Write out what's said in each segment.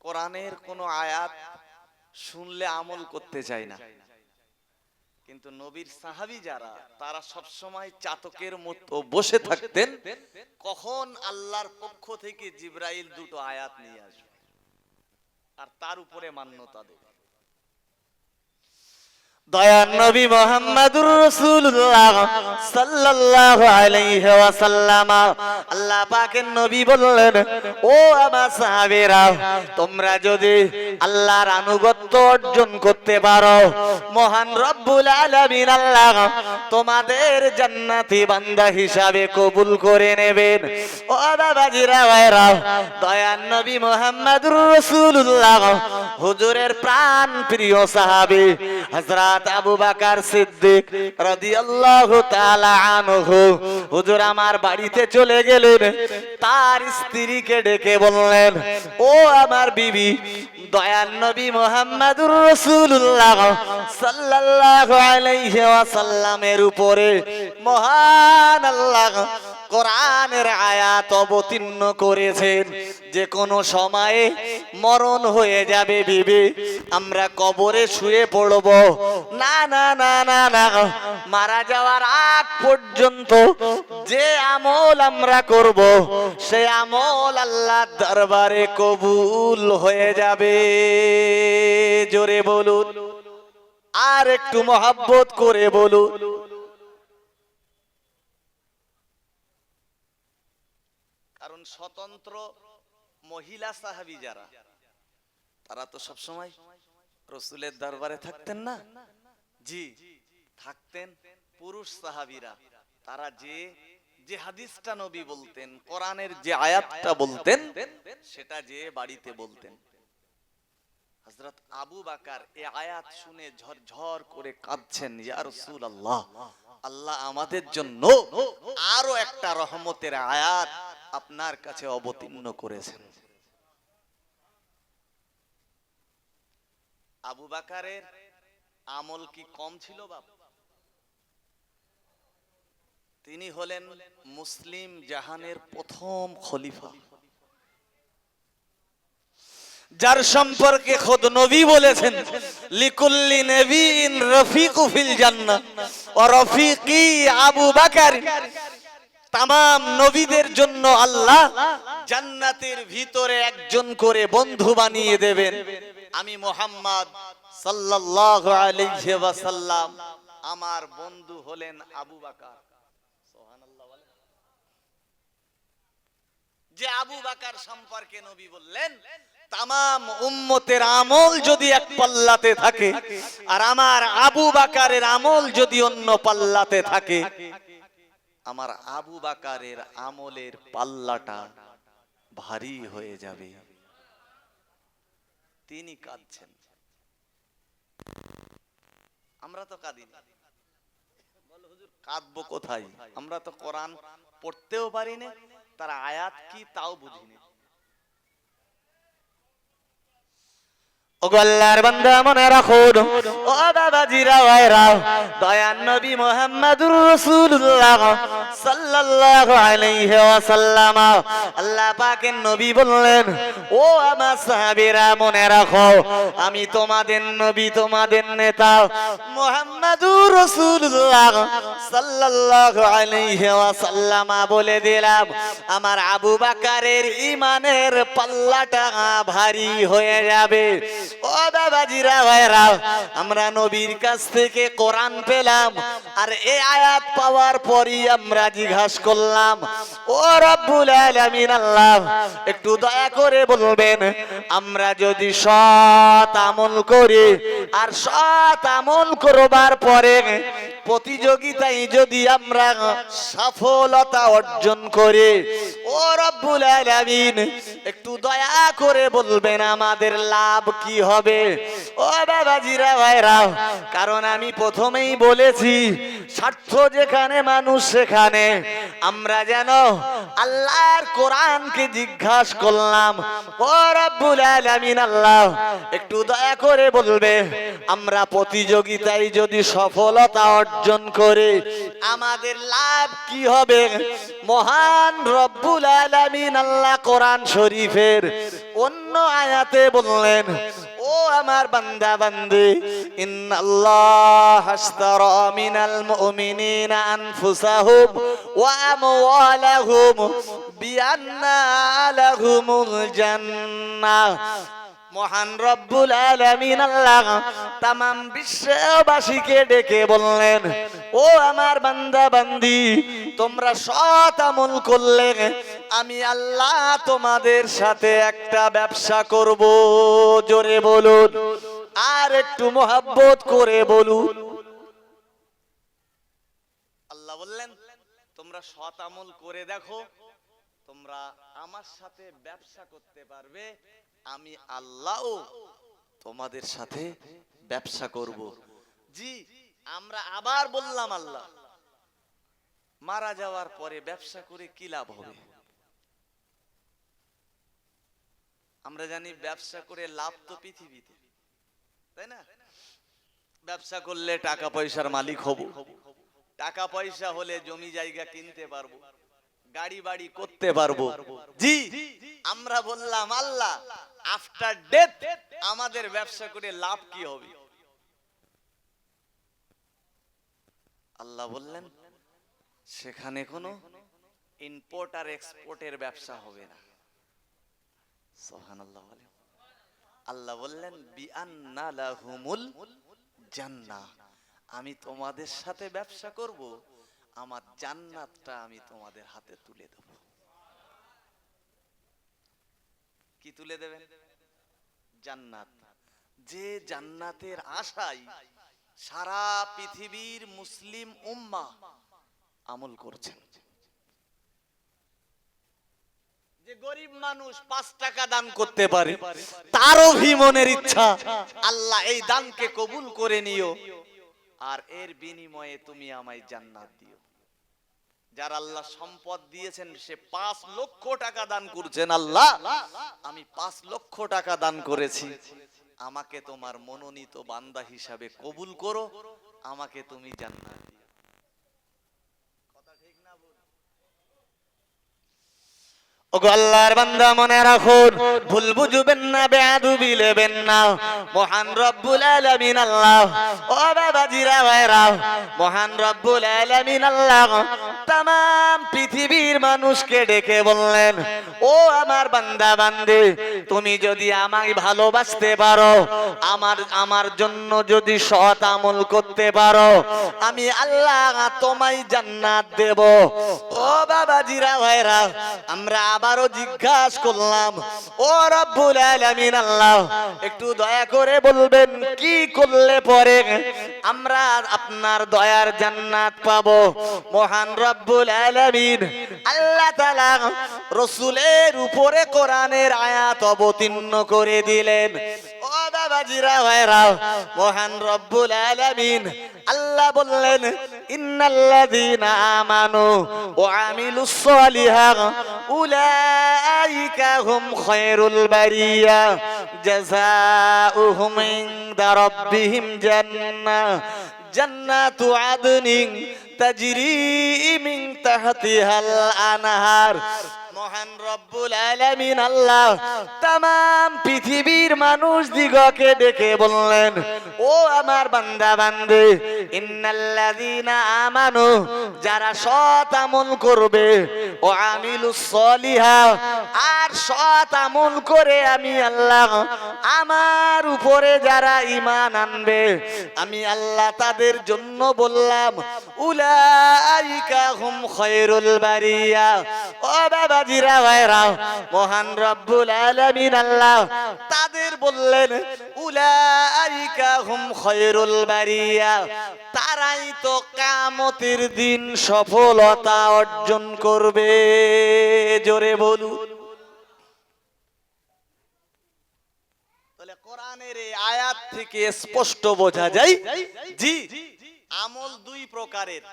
কোরআনের কোন আয়াত শুনলে আমল করতে চায় না, কিন্তু নবীর সাহাবী যারা তারা সব সময় চাতকের মতো বসে থাকতেন কখন আল্লাহর পক্ষ থেকে জিবরাইল দুটো আয়াত নিয়ে আসবে আর তার উপরে মান্যতা দেবে। দয়ার নবী মুহাম্মদুর রাসূলুল্লাহ সাল্লাল্লাহু আলাইহি ওয়াসাল্লাম আল্লাহ পাকের নবী বললেন, ও আমার সাহাবীরা, তোমরা যদি আল্লাহর আনুগত্য অর্জন করতে পারো, মহান রব্বুল আলামিন আল্লাহ তোমাদের জান্নাতি বান্দা হিসাবে কবুল করে নেবেন। ও বাবাজিরা ভাইরা, দয়ার নবী মুহাম্মদুর রাসূলুল্লাহ হুজুরের প্রাণ প্রিয় সাহাবী হযরত আবু বকর সিদ্দিক রাদিয়াল্লাহু তাআলা আনহু হুজুর আমার বাড়িতে চলে গেলেন। তার স্ত্রীকে ডেকে বললেন, ও আমার বিবি, দয়ার নবী মুহাম্মদুর রাসূলুল্লাহ সাল্লাল্লাহু আলাইহি ওয়াসাল্লামের উপরে মহান আল্লাহ কোরআনের আয়াত অবতীর্ণ করেছেন যে কোনো সময়ে মরণ হয়ে যাবে বিবি, আমরা কবরে শুয়ে পড়ব। না না না না না, মারা যাওয়ার আগ পর্যন্ত যে আমল আমরা করব সে আমল আল্লাহর দরবারে কবুল হয়ে যাবে। জোরে বলুন, আর একটু মহব্বত করে বলুন। কারণ স্বতন্ত্র মহিলা সাহাবী যারা, তারা তো সব সময় রাসূলের দরবারে থাকতেন না? জি থাকতেন। পুরুষ সাহাবীরা তারা যে যে হাদিসটা নবী বলতেন, কোরআনের যে আয়াতটা বলতেন, সেটা যে বাড়িতে বলতেন। হযরত আবু বকর এই আয়াত শুনে ঝরঝর করে কাঁদছেন, ইয়া রাসূলুল্লাহ, আল্লাহ আমাদের জন্য আরো একটা রহমতের আয়াত আপনার কাছে অবতীর্ণ করেছেন। আবু বকরের আমল কি কম ছিল বাবা? তিনি হলেন মুসলিম জাহানের প্রথম খলিফা, যার সম্পর্কে খোদ নবী বলেছেন, লিকুল্লি নবিয়্যিন রফিকু ফিল জান্নাহ ওয়া রফিকি আবু বকর। तमाम নবীদের জন্য আল্লাহ জান্নাতের ভিতরে একজন করে বন্ধু বানিয়ে দেবেন। আমি মুহাম্মদ সাল্লাল্লাহু আলাইহি ওয়াসাল্লাম, আমার বন্ধু হলেন আবু বকর। সুবহানাল্লাহ বলেন। যে আবু বকর সম্পর্কে নবী বললেন, तमाम উম্মতের আমল যদি এক পাল্লাতে থাকে আর আমার আবু বকরের আমল যদি অন্য পাল্লাতে থাকে, আমার আবু বকরের আমলের পাল্লাটা ভারী হয়ে যাবে। তিনি কাঁদছেন, আমরা তো কাঁদি না। বল হুজুর কাঁদবো কোথায়? আমরা তো কোরআন পড়তেও পারি না, তার আয়াত কি তাও বুঝি না। ও আল্লাহর বান্দা মনে রাখুন, ও বাবাজিরা ভাইরা, দয়ার নবী মুহাম্মদুর রাসূলুল্লাহ সাল্লাল্লাহু আলাইহি ওয়াসাল্লাম, আল্লাহ পাকের নবী বললেন, ও আমার সাহাবীরা মনে রাখো, আমি তোমাদের নবী, তোমাদের নেতা মুহাম্মদুর রাসূলুল্লাহ সাল্লাল্লাহু আলাইহি ওয়াসাল্লাম বলে দিলাম, আমার আবু বকরের ঈমানের পাল্লাটা ভারী হয়ে যাবে। ও বাবাজিরা ভাইরা, আমরা নবীর কাছ থেকে কোরআন পেলাম, আর এই আয়াত পাওয়ার পরই আমরা জিজ্ঞাসা করলাম, ও রব্বুল আলামিন আল্লাহ, একটু দয়া করে বলবেন, আমরা যদি সৎ আমল করি আর সৎ আমল করবার পরে প্রতিযোগিতায় যদি আমরা সফলতা অর্জন করি, ও রব্বুল আলামিন একটু দয়া করে বলবেন আমাদের লাভ কি হবে? ও বাবাজিরা ভাইরা, কারণ আমি প্রথমেই বলেছি স্বার্থ যেখানে মানুষ সেখানে আমরা যেন আল্লাহর কোরআনকে জিজ্ঞাসা করলাম, ও রব্বুল আলামিন আল্লাহ একটু দয়া করে বলবে আমরা প্রতিযোগিতায় যদি সফলতা অর্জন করে আমাদের লাভ কি হবে? মহান রব্বুল আলামিন আল্লাহ কোরআন শরীফের অন্য আয়াতে বললেন, ও আমার বান্দা বান্দি, ইন্নাল্লাহা আশতারা মিনাল মুমিনিনা আনফুসাহুম ওয়া আমওয়ালাহুম বিআন্না লাহুমুল জান্নাহ। মহান রব্বুল আলামিন আল্লাহ তামাম বিশ্ববাসীকে ডেকে বললেন, ও আমার বান্দা বান্দি, তোমরা সৎ আমল করলে আমি আল্লাহ তোমাদের সাথে একটা ব্যবসা করব। জোরে বলুন, আর একটু মোহাব্বত করে বলুন। আল্লাহ বললেন, তোমরা সৎ আমল করে দেখো, তোমরা আমার সাথে ব্যবসা করতে পারবে, আমি আল্লাহ তোমাদের সাথে ব্যবসা করব। জি, আমরা আবার বললাম, আল্লাহ মারা যাওয়ার পরে ব্যবসা করে কি লাভ হবে? আমরা জানি ব্যবসা করে লাভ তো পৃথিবীতে, তাই না? ব্যবসা করলে টাকা পয়সার মালিক হব, টাকা পয়সা হলে জমি জায়গা কিনতে পারবো, গাড়ি বাড়ি করতে পারবো। জি, আমরা বললাম আল্লাহ আফটার ডেথ আমাদের ব্যবসা করে লাভ কি হবে? আল্লাহ বললেন, সেখানে কোনো ইম্পোর্ট আর এক্সপোর্টের ব্যবসা হবে না। সুবহানাল্লাহ। আল্লাহ বললেন, বিআন্না লাহুমুল জান্নাহ, আমি তোমাদের সাথে ব্যবসা করব, আমার জান্নাতটা আমি তোমাদের হাতে তুলে দেব। কি তুলে দেবেন? জান্নাত। যে জান্নাতের আশায় সারা পৃথিবীর মুসলিম উম্মাহ আমল করছেন। যে গরিব মানুষ 5 টাকা দান করতে পারে, তারও মনের ইচ্ছা আল্লাহ এই দানকে কবুল করে নিও, আর এর বিনিময়ে তুমি আমায় জান্নাত দিও। যার আল্লাহ সম্পদ দিয়েছেন সে 5 লক্ষ টাকা দান করছেন, আল্লাহ আমি 5 লক্ষ টাকা দান করেছি, আমাকে তোমার মনোনীত বান্দা হিসাবে কবুল করো, আমাকে তুমি জান্নাত দিও। কথা ঠিক না বল? ওগো আল্লাহর বান্দা মনে রাখুন, ভুল বুঝবেন না, বেয়াদবি নেবেন না। মহান রব্বুল আলামিন আল্লাহ, ও বাবাজিরা ভাইরা, মহান রব্বুল আলামিন আল্লাহ तमाम পৃথিবীর মানুষকে ডেকে বললেন, ও আমার বান্দা বান্দি, তুমি যদি আমায় ভালোবাসতে পারো, আমার জন্য যদি সৎ আমল করতে পারো, আমি আল্লাহ তোমায় জান্নাত দেব। ও বাবাজিরা ভাইরা, আমরা আবারও জিজ্ঞাসা করলাম, ও রব্বুল আলামিন আল্লাহ একটু দয়া করে বলবেন কি করলে পরে আমরা আপনার দয়ার জান্নাত পাবো? মহান রব্বুল আলামিন আল্লাহ তাআলা রাসূলের উপরে কোরআনের আয়াত অবতীর্ণ করে দিলেন। ও বাবাজিরা ভাইরা, মহান রব্বুল আলামিন আল্লাহ বললেন, ইন্নাল্লাযীনা আমানু ওয়া আমিলুস সালিহাত উলাইকা হুম খায়রুল বারিয়া জাযাউহুম ইনদা রাব্বিহিম জান্নাতু আদনিন তাজরি মিন তাহতিহাল আনহার। মহান রব্বুল আলামিন আল্লাহ तमाम পৃথিবীর মানুষ দিগকে ডেকে বললেন, ও আমার বান্দা বান্দী, ইন্নাল্লাযীনা আমানু, যারা সৎ আমল করবে, ও আমিলুস সলিহাত, আর সৎ আমল করে আমি আল্লাহ আমার উপরে যারা ঈমান আনবে, আমি আল্লাহ তাদের জন্য বললাম উলাইকা হুম খায়রুল বারিয়া। ও বাবাজিরা ভাইরা, মহান রব্বুল আলামিন আল্লাহ তাদের বললেন উলাইকা হুম খায়রুল বারিয়া, তারাই তো কিয়ামতের দিন সফলতা অর্জন করবে। জোরে বলুন। তাহলে কোরআনের এই আয়াত থেকে স্পষ্ট বোঝা যায়, জি আমল দুই প্রকারের,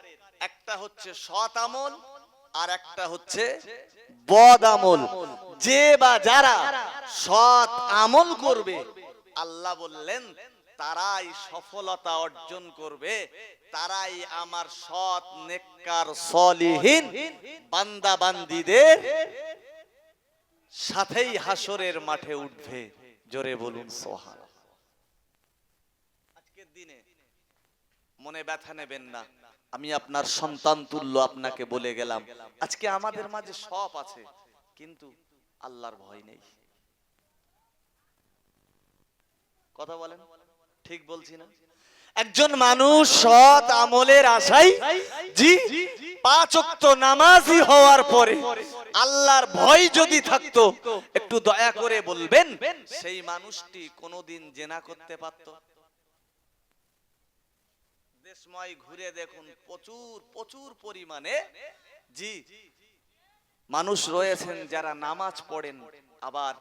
একটা হচ্ছে সৎ আমল আর একটা হচ্ছে বদ আমল। যে বা যারা সৎ আমল করবে, আল্লাহ বললেন তারাই সফলতা অর্জন করবে, তারাই আমার সৎ নেককার সলিহিন বান্দা বান্দীদের সাথেই হাসরের মাঠে উঠবে। জোরে বলুন সুবহানাল্লাহ। আজকের দিনে মনে ব্যথা নেবেন না, আমি আপনার সন্তান তুল্য আপনাকে বলে গেলাম, আজকে আমাদের মাঝে সব আছে কিন্তু আল্লাহর ভয় নেই। কথা বলেন, ঠিক বলছি না? একজন মানুষ সৎ আমলের আশায় জি 5 ওয়াক্ত নামাজি হওয়ার পরে আল্লাহর ভয় যদি থাকতো, একটু দয়া করে বলবেন সেই মানুষটি কোনোদিন জেনা করতে পারতো? দেশময় ঘুরে দেখুন, প্রচুর প্রচুর পরিমাণে জি মানুষ রয়েছেন যারা নামাজ পড়েন আবার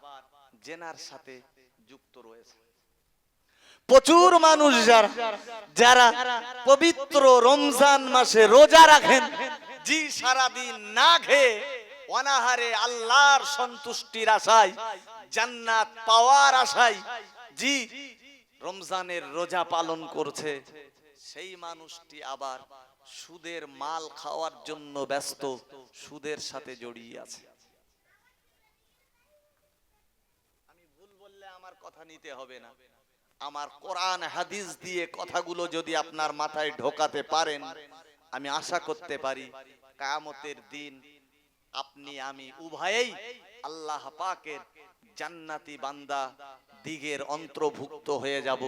জেনার সাথে যুক্ত রয়েছে। প্রচুর মানুষ যারা পবিত্র রমজান মাসে রোজা রাখেন, জি সারাদিন না খেয়ে অনাহারে আল্লাহর সন্তুষ্টির আশায়, জান্নাত পাওয়ার আশায় জি রমজানের রোজা পালন করছে, সেই মানুষটি আবার সুদের মাল খাওয়ার জন্য ব্যস্ত, সুদের সাথে জড়িয়ে আছে। আমি ভুল বললে আমার কথা নিতে হবে না, আমার কোরআন হাদিস দিয়ে কথাগুলো যদি আপনার মাথায় ঢোকাতে পারেন, আমি আশা করতে পারি কিয়ামতের দিন আপনি আমি উভয়েই আল্লাহ পাকের জান্নাতি বান্দা দিগের অন্তর্ভুক্ত হয়ে যাব,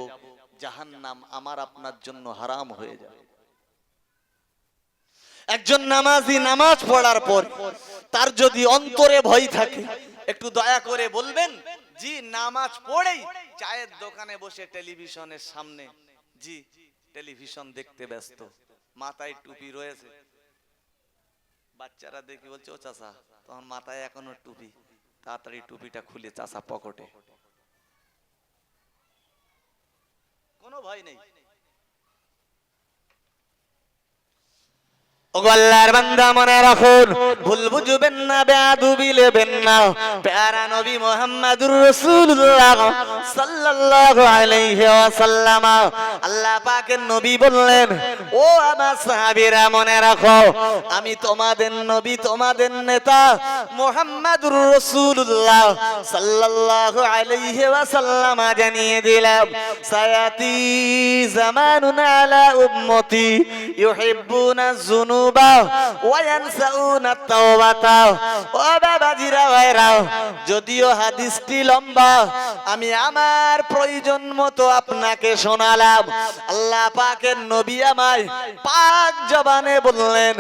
জাহান্নাম আমার আপনার জন্য হারাম হয়ে যাবে। একজন নামাজি নামাজ পড়ার পর তার যদি অন্তরে ভয় থাকে, একটু দয়া করে বলবেন জি নামাজ পড়েই চায়ের দোকানে বসে টেলিভিশনের সামনে জি টেলিভিশন দেখতে ব্যস্ত, মাথায় টুপি রয়েছে, বাচ্চারা দেখি বলছে ও চাচা তখন মাথায় এখনো টুপি, তাড়াতাড়ি টুপিটা খুলে চাচা পকেটে, কোনো ভয় নেই। আল্লাহর বান্দা মনে রাখুন, ভুল বুঝবেন না, বেয়াদবি নেবেন না। প্যারা নবী মুহাম্মদুর রাসূলুল্লাহ সাল্লাল্লাহু আলাইহি ওয়াসাল্লাম, আল্লাহ পাকের নবী বললেন, ও আমার সাহাবীরা মনে রাখো, আমি তোমাদের নবী, তোমাদের নেতা মুহাম্মদুর রাসূলুল্লাহ সাল্লাল্লাহু আলাইহি ওয়াসাল্লাম জানিয়ে দিলাম, সায়াতি জামানুন আলা উম্মতি ইউহিব্বুনা যুনুব যদিও হাদিসটি লম্বা, আমি আমার প্রয়োজন মতো আপনাকে শোনালাম। আল্লাহ পাকের নবী আমায় পাক জবানে বললেন,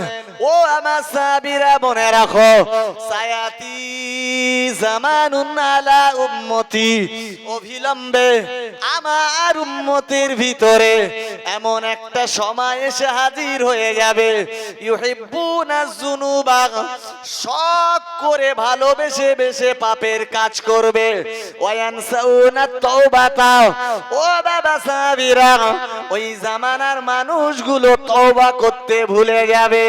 ও আমার সাহাবীরা মনে রাখো, সায়াতি জামানুন আলা উম্মতি, অবিলম্বে আমার উম্মতের ভিতরে এমন একটা সময় এসে হাজির হয়ে যাবে, ইউহিব্বুনা যুনুবা, শখ করে ভালোবেসে বেশে পাপের কাজ করবে, ওয়ায়ানসাউনা তাওবাতা, ও বাবা সাহাবীরা ওই জামানার মানুষগুলো তওবা করতে ভুলে যাবে।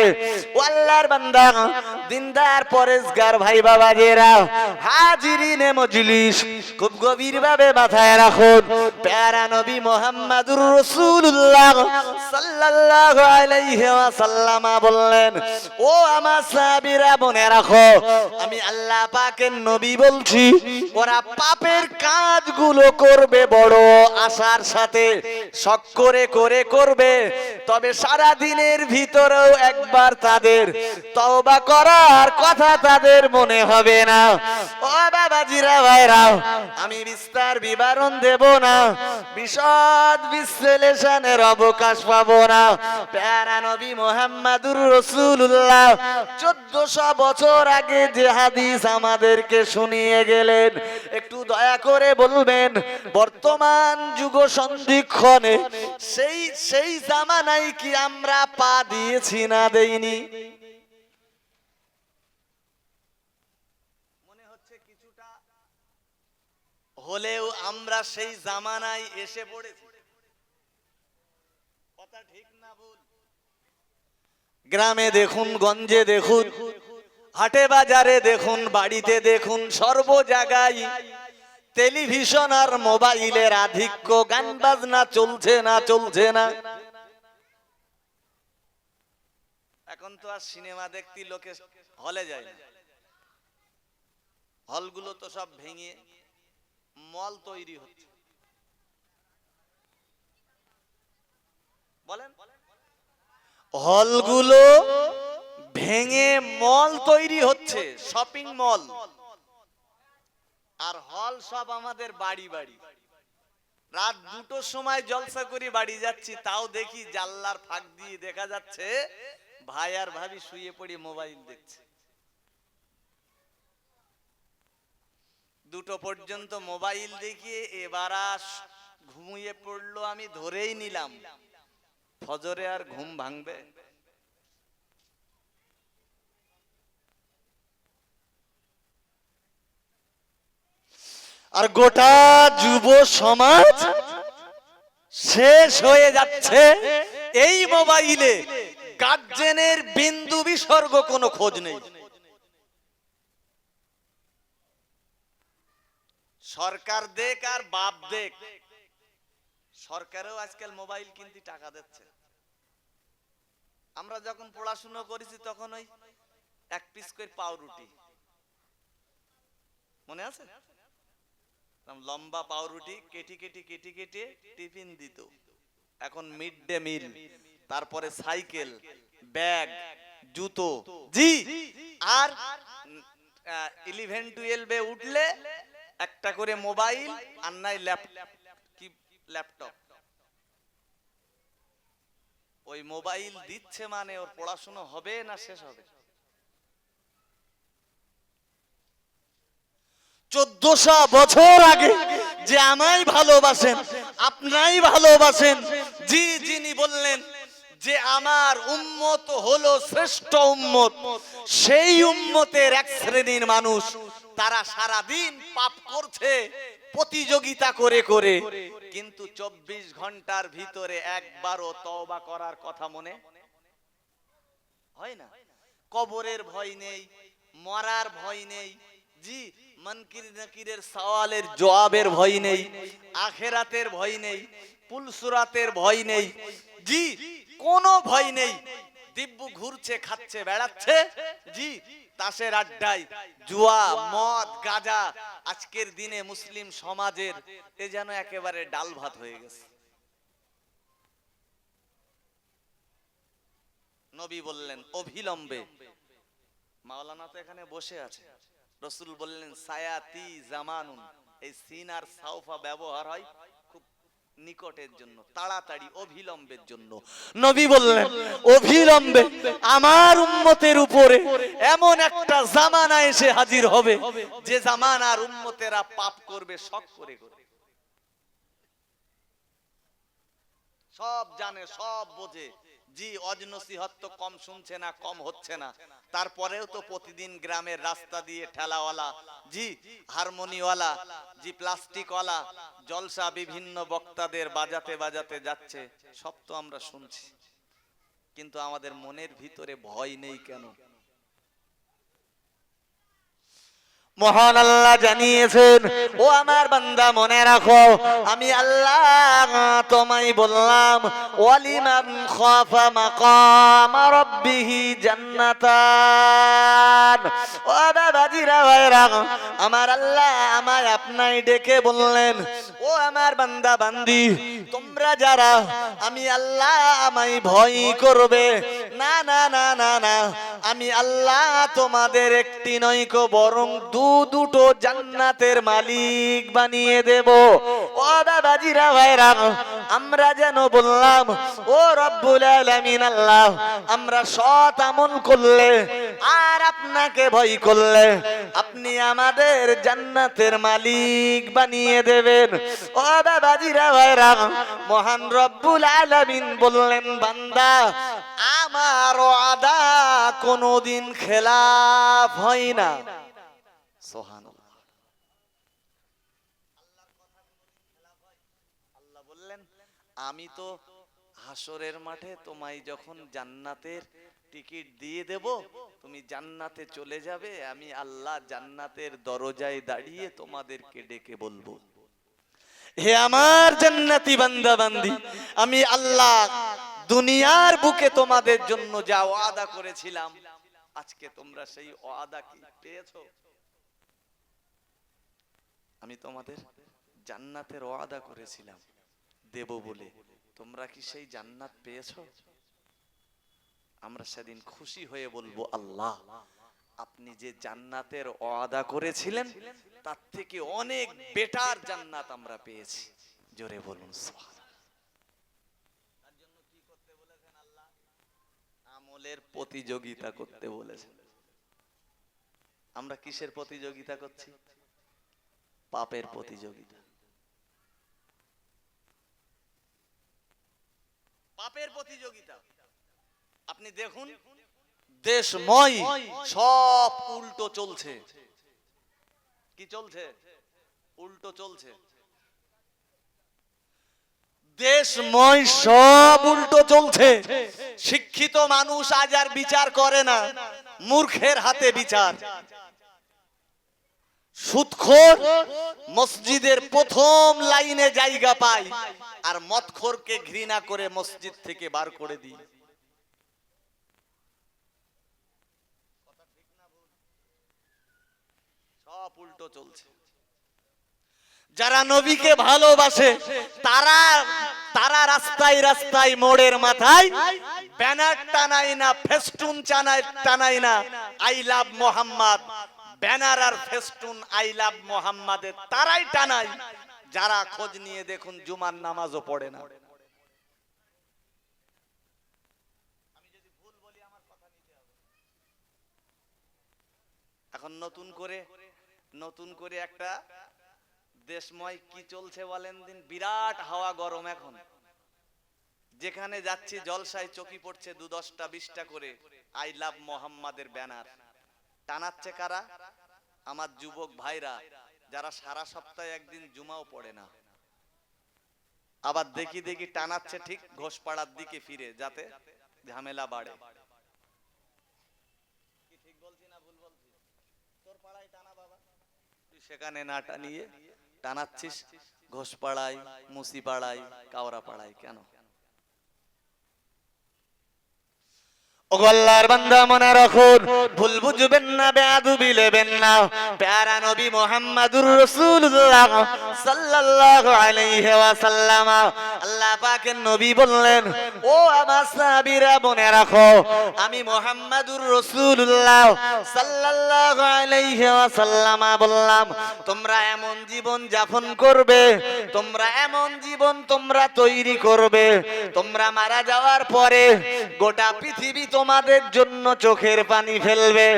আল্লাহর বান্দা দিনদার পরেশগার ভাই বাবাজেরা, হাজিরিনে মজলিস, খুব গভীরভাবে মাথায় রাখুন, প্যারা নবী মুহাম্মদুর রাসূলুল্লাহ সাল্লাল্লাহু আলাইহি ওয়াসাল্লাম বললেন, ও আমার সাহাবীরা মনে রাখো, আমি আল্লাহ পাকের নবী বলছি, ওরা পাপের কাজগুলো করবে বড় আশার সাথে, শখ করে করে করবে, তবে সারা দিনের ভিতরেও একবার তাদের তওবা করার কথা তাদের মনে হবে না। ও বাবাজিরা ভাইরা, আমি বিস্তার বিবরণ দেব না, বিশদ বিশ্লেষণের অবকাশ পাবো না। প্যারা নবী মুহাম্মদুর রাসূলুল্লাহ 1400 বছর আগে যে হাদিস আমাদেরকে শুনিয়ে গেলেন, একটু দয়া করে বলবেন বর্তমান যুগ সন্ধিক্ষণে সেই জামানায় কি আমরা পা দিয়েছি না দেইনি? মনে হচ্ছে কিছুটা হলেও আমরা সেই জামানায় এসে পড়েছি। কথা ঠিক না ভুল? গ্রামে দেখুন, গঞ্জে দেখুন, হাটে বাজারে দেখুন, বাড়িতে দেখুন, সর্ব জায়গায় টেলিভিশন আর মোবাইলের আধিক্য। গান বাজনা চলছে না, চলছে না। এখন তো আর সিনেমা দেখতে লোকে হলে যায় না, হলগুলো তো সব ভেঙে মল তৈরি হচ্ছে। বলেন, হলগুলো ভেঙে মল তৈরি হচ্ছে, শপিং মল। আর হল সব আমাদের বাড়ি বাড়ি। রাত 2টোর সময় জলসা করে বাড়ি যাচ্ছি, তাও দেখি জানলার ফাঁক দিয়ে দেখা যাচ্ছে ভাই আর ভাবি শুয়ে পড়ে মোবাইল দেখছে। 2টো পর্যন্ত মোবাইল দেখিয়ে এবার ঘুমিয়ে পড়লো। আমি ধরেই নিলাম ফজরে আর ঘুম ভাঙবে। আর গোটা যুব সমাজ শেষ হয়ে যাচ্ছে এই মোবাইলে। গার্জেনের বিন্দু বিসর্গ কোনো খোঁজ নেই। সরকার দেখ আর বাপ দেখ, সরকারও আজকাল মোবাইল কিনতে টাকা দিচ্ছে। আমরা যখন পড়াশোনা করেছি তখন ওই 1 পিস করে পাউরুটি, মনে আছে? লম্বা পাউরুটি কেটে কেটে কেটে কেটে টিফিন দিত। এখন মিড ডে মিল, তারপরে সাইকেল, ব্যাগ, জুতো। জি, আর 11-12 উঠলে একটা করে মোবাইল আর নাই ল্যাপটপ। ওই মোবাইল দিচ্ছে মানে ওর পড়াশোনা হবে না শেষ হবে? 1400 বছর আগে যে আমায় ভালোবাসেন, আপনাই ভালোবাসেন, জি, যিনি বললেন যে আমার উম্মত হলো শ্রেষ্ঠ উম্মত, সেই উম্মতের এক শ্রেণীর মানুষ তারা সারা দিন পাপ করছে প্রতিযোগিতা করে করে, কিন্তু 24 ঘন্টার ভিতরে একবারও তওবা করার কথা মনে হয় না। কবরের ভয় নেই, মরার ভয় নেই, জি, মুনকির নাকিরের সওয়ালের জবাবের ভয় নেই, আখিরাতের ভয় নেই, পুলসুরাতের ভয় নেই, জি, কোনো ভয় নেই। দিব্যু ঘুরছে, খাচ্ছে, বেড়াচ্ছে, জি, তাসের আড্ডায়, জুয়া, মদ, গাঁজা। আজকের দিনে মুসলিম সমাজের এ যেন একেবারে ডাল ভাত হয়ে গেছে। নবী বললেন অবিলম্বে, মাওলানা তো এখানে বসে আছে, রাসূল বললেন সায়াতি জামানুন। এই সিন আর সাউফা ব্যবহার হয় খুব নিকটের জন্য, তাড়াতাড়ি, অবিলম্বের জন্য। নবী বললেন অবিলম্বে আমার উম্মতের উপরে এমন একটা জামানা এসে হাজির হবে যে জামানার উম্মতেরা পাপ করবে শখ করে করে। সব জানে, সব বোঝে, জি, অজ নসিহত তো কম শুনছে না, কম হচ্ছে না। তারপরেও তো প্রতিদিন গ্রামের রাস্তা দিয়ে ঠেলাওয়ালা, জি, হারমোনিওয়ালা, জি, প্লাস্টিকওয়ালা, জলসা বিভিন্ন বক্তাদের বাজাতে বাজাতে যাচ্ছে, সব তো আমরা শুনছি। কিন্তু আমাদের মনের ভিতরে ভয় নেই কেন? মহান আল্লাহ জানিয়েছেন, ও আমার বান্দা মনে রাখো, আমি আল্লাহ তোমায় বললাম ওয়ালিমান খাফা মাকাম রাব্বিহি জান্নাতান। ও বাবাজিরা ভাইরা, আমার আল্লাহ আমায় আপনায় ডেকে বললেন, ও আমার বান্দা বান্দি, তোমরা যারা আমি আল্লাহ আমায় ভয় করবে, না না না না না, আমি আল্লাহ তোমাদের একটি নয় বরং দুটো জান্নাতের মালিক বানিয়ে দেব। ও বাবাজিরা ভাইরা, আমরা যেন বললাম ও রব্বুল আলামিন আল্লাহ, আমরা সৎ আমল করলে আর আপনাকে ভয় করলে আপনি আমাদের জান্নাতের মালিক বানিয়ে দেবেন। ও বাবাজিরা ভাইরা, মহান রব্বুল আলামিন বললেন, বান্দা আমার ওয়াদা কোনদিন খেলাফ হয় না। সুবহানাল্লাহ। আল্লাহ বললেন আমি তো হাসরের মাঠে তোমায় যখন জান্নাতের টিকিট দিয়ে দেব, তুমি জান্নাতে চলে যাবে, আমি আল্লাহ জান্নাতের দরজায় দাঁড়িয়ে তোমাদেরকে ডেকে বলবো, হে আমার জান্নাতি বান্দা বান্দি, আমি আল্লাহ দুনিয়ার বুকে তোমাদের জন্য যা ওয়াদা করেছিলাম, আজকে তোমরা সেই ওয়াদা কি পেয়েছো? আমি তোমাদের জান্নাতের ওয়াদা করেছিলাম দেব বলে, তোমরা কি সেই জান্নাত পেয়েছো? আমরা সেদিন খুশি হয়ে বলবো, আল্লাহ আপনি যে জান্নাতের ওয়াদা করেছিলেন তার থেকে অনেক বেটার জান্নাত আমরা পেয়েছি। জোরে বলুন সুবহানাল্লাহ। তার জন্য কি করতে বলেছেন আল্লাহ? আমলের প্রতিযোগিতা করতে বলেছেন। আমরা কিসের প্রতিযোগিতা করছি? পাপের প্রতিযোগিতা। পাপের প্রতিযোগিতা। আপনি দেখুন দেশময় সব উল্টো চলছে। কি চলছে? উল্টো চলছে। দেশময় সব উল্টো চলছে। শিক্ষিত মানুষ আজ আর বিচার করে না, মূর্খের হাতে বিচার। সুদখোর মসজিদের প্রথম লাইনে জায়গা পায়, আর মদখোরকে ঘৃণা করে মসজিদ থেকে বার করে দিই। সব উল্টো চলছে। যারা নবীকে ভালোবাসে তারা তারা রাস্তায় রাস্তায় মোড়ের মাথায় ব্যানার টানায় না, ফেস্টুন টানায় না, আই লাভ মোহাম্মদ। ব্যানার আর ফেস্টুন আই লাভ মোহাম্মদের তারাই টানায়, যারা খোঁজ নিয়ে দেখুন জুমার নামাজও পড়ে না। আমি যদি ভুল বলি আমার কথা নিতে হবে। এখন নতুন করে একটা দেশময় কি চলছে বলেন দিন, বিরাট হাওয়া গরম। এখন যেখানে যাচ্ছি জলসায় চকি পড়ছে 2-10টা 20টা করে আই লাভ মোহাম্মদের ব্যানার। টানাচ্ছে কারা? আমার যুবক ভাইরা, যারা সারা সপ্তাহে একদিন জুমাও পড়ে না। আবার দেখি টানাচ্ছে ঠিক ঘোষপাড়ার দিকে ফিরে, যাতে ঝামেলা বাড়ে। কি ঠিক বলছি না ভুল বলছি? তোর পাড়ায় টানা বাবা, তুই সেখানে না টানিয়ে টানাচ্ছিস ঘোষপাড়ায়, মুসিপাড়ায়, কাওড়াপাড়ায় কেন? ও আল্লাহর বান্দা মনে রাখুন, ভুল বুঝবেন না, বেয়াদবি নেবেন না। প্যারা নবী মুহাম্মদুর রাসূলুল্লাহ সাল্লাল্লাহু আলাইহি ওয়াসাল্লাম, আল্লাহ পাকের নবী বললেন, ও আমার সাহাবীরা মনে রাখো, আমি মুহাম্মদুর রাসূলুল্লাহ সাল্লাল্লাহু আলাইহি ওয়াসাল্লাম বললাম, তোমরা এমন জীবন যাপন করবে, তোমরা এমন জীবন তোমরা তৈরি করবে, তোমরা মারা যাওয়ার পরে গোটা পৃথিবী তোমাদের জন্য চোখের পানি ফেলবে।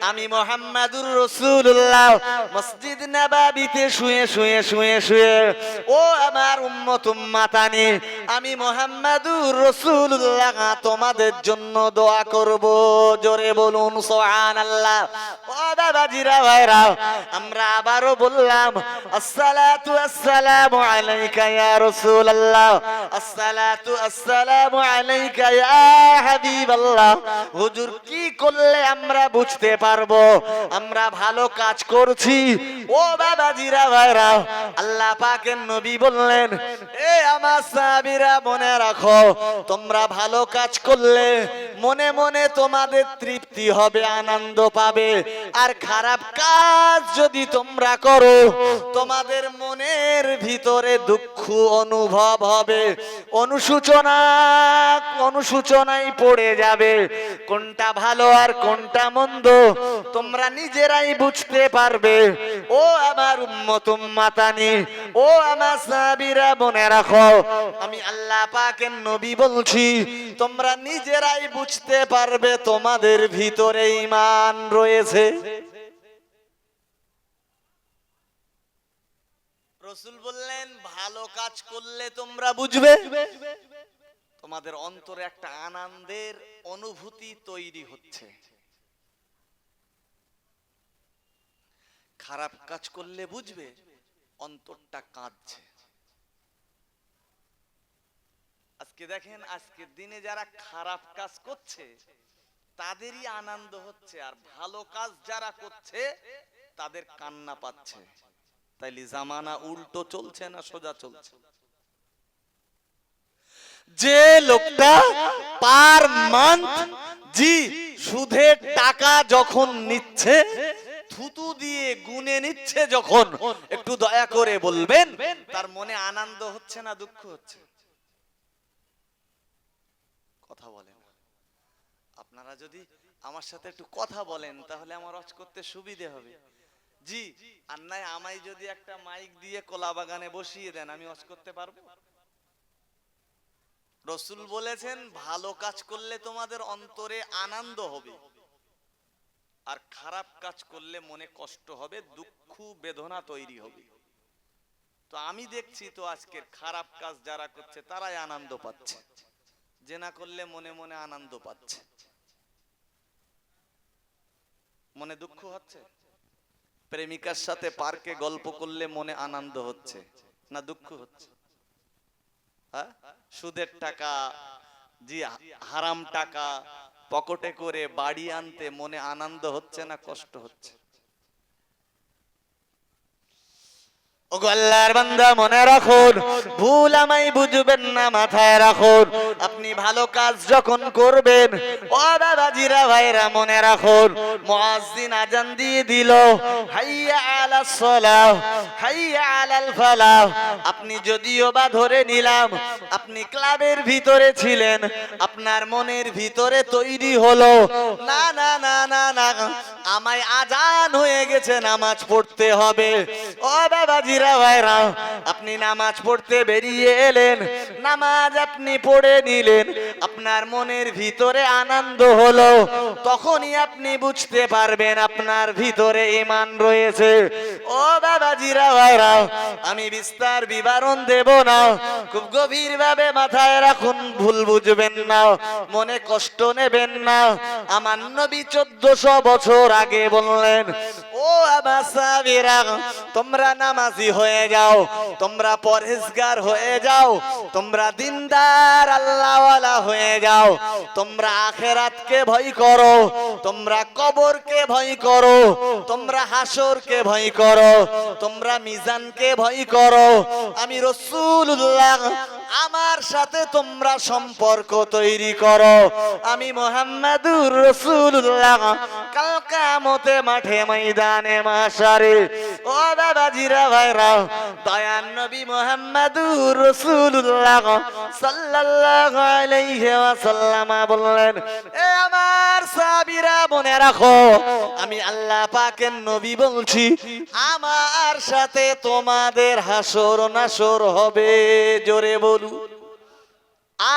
আমি মুহাম্মদুর রাসূলুল্লাহ মসজিদ নববীতে শুয়ে ও আমার উম্মত উম্মাতানি, আমি মুহাম্মদুর রাসূলুল্লাহ তোমাদের জন্য দোয়া করব। জোরে বলুন সুবহানাল্লাহ। ও বাবাজিরা ভাইরা, আমরা আবারও বললাম, আসসালাতু আসসালামু আলাইকা ইয়া রাসূলুল্লাহ, আসসালাতু আসসালামু আলাইকা ইয়া হাবিবাল্লাহ। হুজুর, কি করলে আমরা বুঝতে পারবো আমরা ভালো কাজ করছি? ও বাবাজিরা ভাইরা, আল্লাহ পাকের নবী বললেন, এ আমার সাহাবীরা মনে রাখো, তোমরা ভালো কাজ করলে মনে মনে তোমাদের তৃপ্তি হবে, আনন্দ পাবে। আর খারাপ কাজ যদি তোমরা করো, তোমাদের মনের ভিতরে দুঃখ অনুভব হবে, অনুশোচনায় পড়ে যাবে। কোনটা ভালো আর কোনটা মন্দ তোমরা নিজেরাই বুঝতে পারবে। ও আমার উম্মত উম্মাতানি, ও আমার সাহাবীরা মনে রাখো, আমি আল্লাহ পাকের নবী বলছি, তোমরা নিজেরাই বুঝতে পারবে তোমাদের ভিতরে ঈমান রয়েছে। রাসূল বললেন, ভালো কাজ করলে তোমরা বুঝবে, তোমাদের অন্তরে একটা আনন্দের অনুভূতি তৈরি হচ্ছে। খারাপ কাজ করলে বুঝবে অন্তরটা কাঁদছে। আজ আজকে দেখেন, আজকের দিনে যারা খারাপ কাজ করছে তাদেরই আনন্দ হচ্ছে, আর ভালো কাজ যারা করছে তাদের কান্না পাচ্ছে। তাইলে জামানা উল্টো চলছে না সোজা চলছে? যে লোকটা পার মান্থ জি সুদের টাকা যখন নিচ্ছে, থুতু দিয়ে গুনে নিচ্ছে যখন, একটু দয়া করে বলবেন তার মনে আনন্দ হচ্ছে না দুঃখ হচ্ছে? কথা বলেন। আপনারা যদি আমার সাথে একটু কথা বলেন তাহলে আমার ওয়াজ করতে সুবিধে হবে। জি, আর নাই আমায় যদি একটা মাইক দিয়ে কলা বাগানে বসিয়ে দেন, আমি ওয়াজ করতে পারবো? রাসূল বলেছেন ভালো কাজ করলে তোমাদের অন্তরে আনন্দ হবে, আর খারাপ কাজ করলে মনে কষ্ট হবে, দুঃখ বেদনা তৈরি হবে। তো আমি দেখছি তো আজকের খারাপ কাজ যারা করছে তারাই আনন্দ পাচ্ছে, জেনা করলে মনে মনে আনন্দ পাচ্ছে, মনে দুঃখ হচ্ছে। প্রেমিকার সাথে পার্কে গল্প করলে মনে আনন্দ হচ্ছে না দুঃখ হচ্ছে? হ্যাঁ, সুদের টাকা জি হারাম টাকা পকেটে করে বাড়ি আনতে মনে আনন্দ হচ্ছে না কষ্ট হচ্ছে? ওগো আল্লাহর বান্দা মনে রাখুন, ভুল আমায় বুঝবেন না, মাথায় রাখুন। আপনি ভালো কাজ যখন করবেন, ও বাবাজিরা ভাইরা মনে রাখুন, মুয়াজ্জিন আজান দিয়ে দিল, হাইয়া আলাস সালাহ হাইয়া আলাল ফালাহ। আপনি যদিও বা ধরে নিলাম আপনি ক্লাবের ভিতরে ছিলেন, আপনার মনের ভিতরে তৈরি হলো না না না না না আমায় আজান হয়ে গেছে, নামাজ পড়তে হবে। ও বাবাজিরা ভাইরা, আপনি নামাজ পড়তে বেরিয়ে এলেন, নামাজ আপনি পড়ে নিলেন, আপনার মনের ভিতরে আনন্দ হলো, তখনই আপনি বুঝতে পারবেন আপনার ভিতরে ঈমান রয়েছে। ও বাবাজিরা ভাইরা, আমি বিস্তার বিবরণ দেব না, খুব গভীর ভাবে মাথায় রাখুন, ভুল বুঝবেন না, মনে কষ্ট নেবেন না। আমার নবী 1400 বছর আগে বললেন, ও আবা সাবিরা, তোমরা নামাজি হয়ে যাও, তোমরা পরহেজগার হয়ে যাও, তোমরা দিনদার আল্লাহওয়ালা হয়ে যাও, তোমরা আখিরাতকে ভয় করো, তোমরা কবরকে ভয় করো, তোমরা হাসরকে ভয় করো, তোমরা মিজানকে ভয় করো। আমি রাসূলুল্লাহ, আমার সাথে তোমরা সম্পর্ক তৈরি করো। আমি মুহাম্মাদুর রাসূলুল্লাহ কাল কিয়ামতে মাঠে ময়দানে মাশারে, ও বাবাজিরা ভাইরা, দয়ার নবী মুহাম্মাদুর রাসূলুল্লাহ সাল্লাল্লাহু আলাইহি ওয়াসাল্লাম বললেন, এ আমার সাহাবীরা মনে রাখো, আমি আল্লাহ পাকের নবী বলছি, আমার সাথে তোমাদের হাসর নাসর হবে। জোরে বলুন,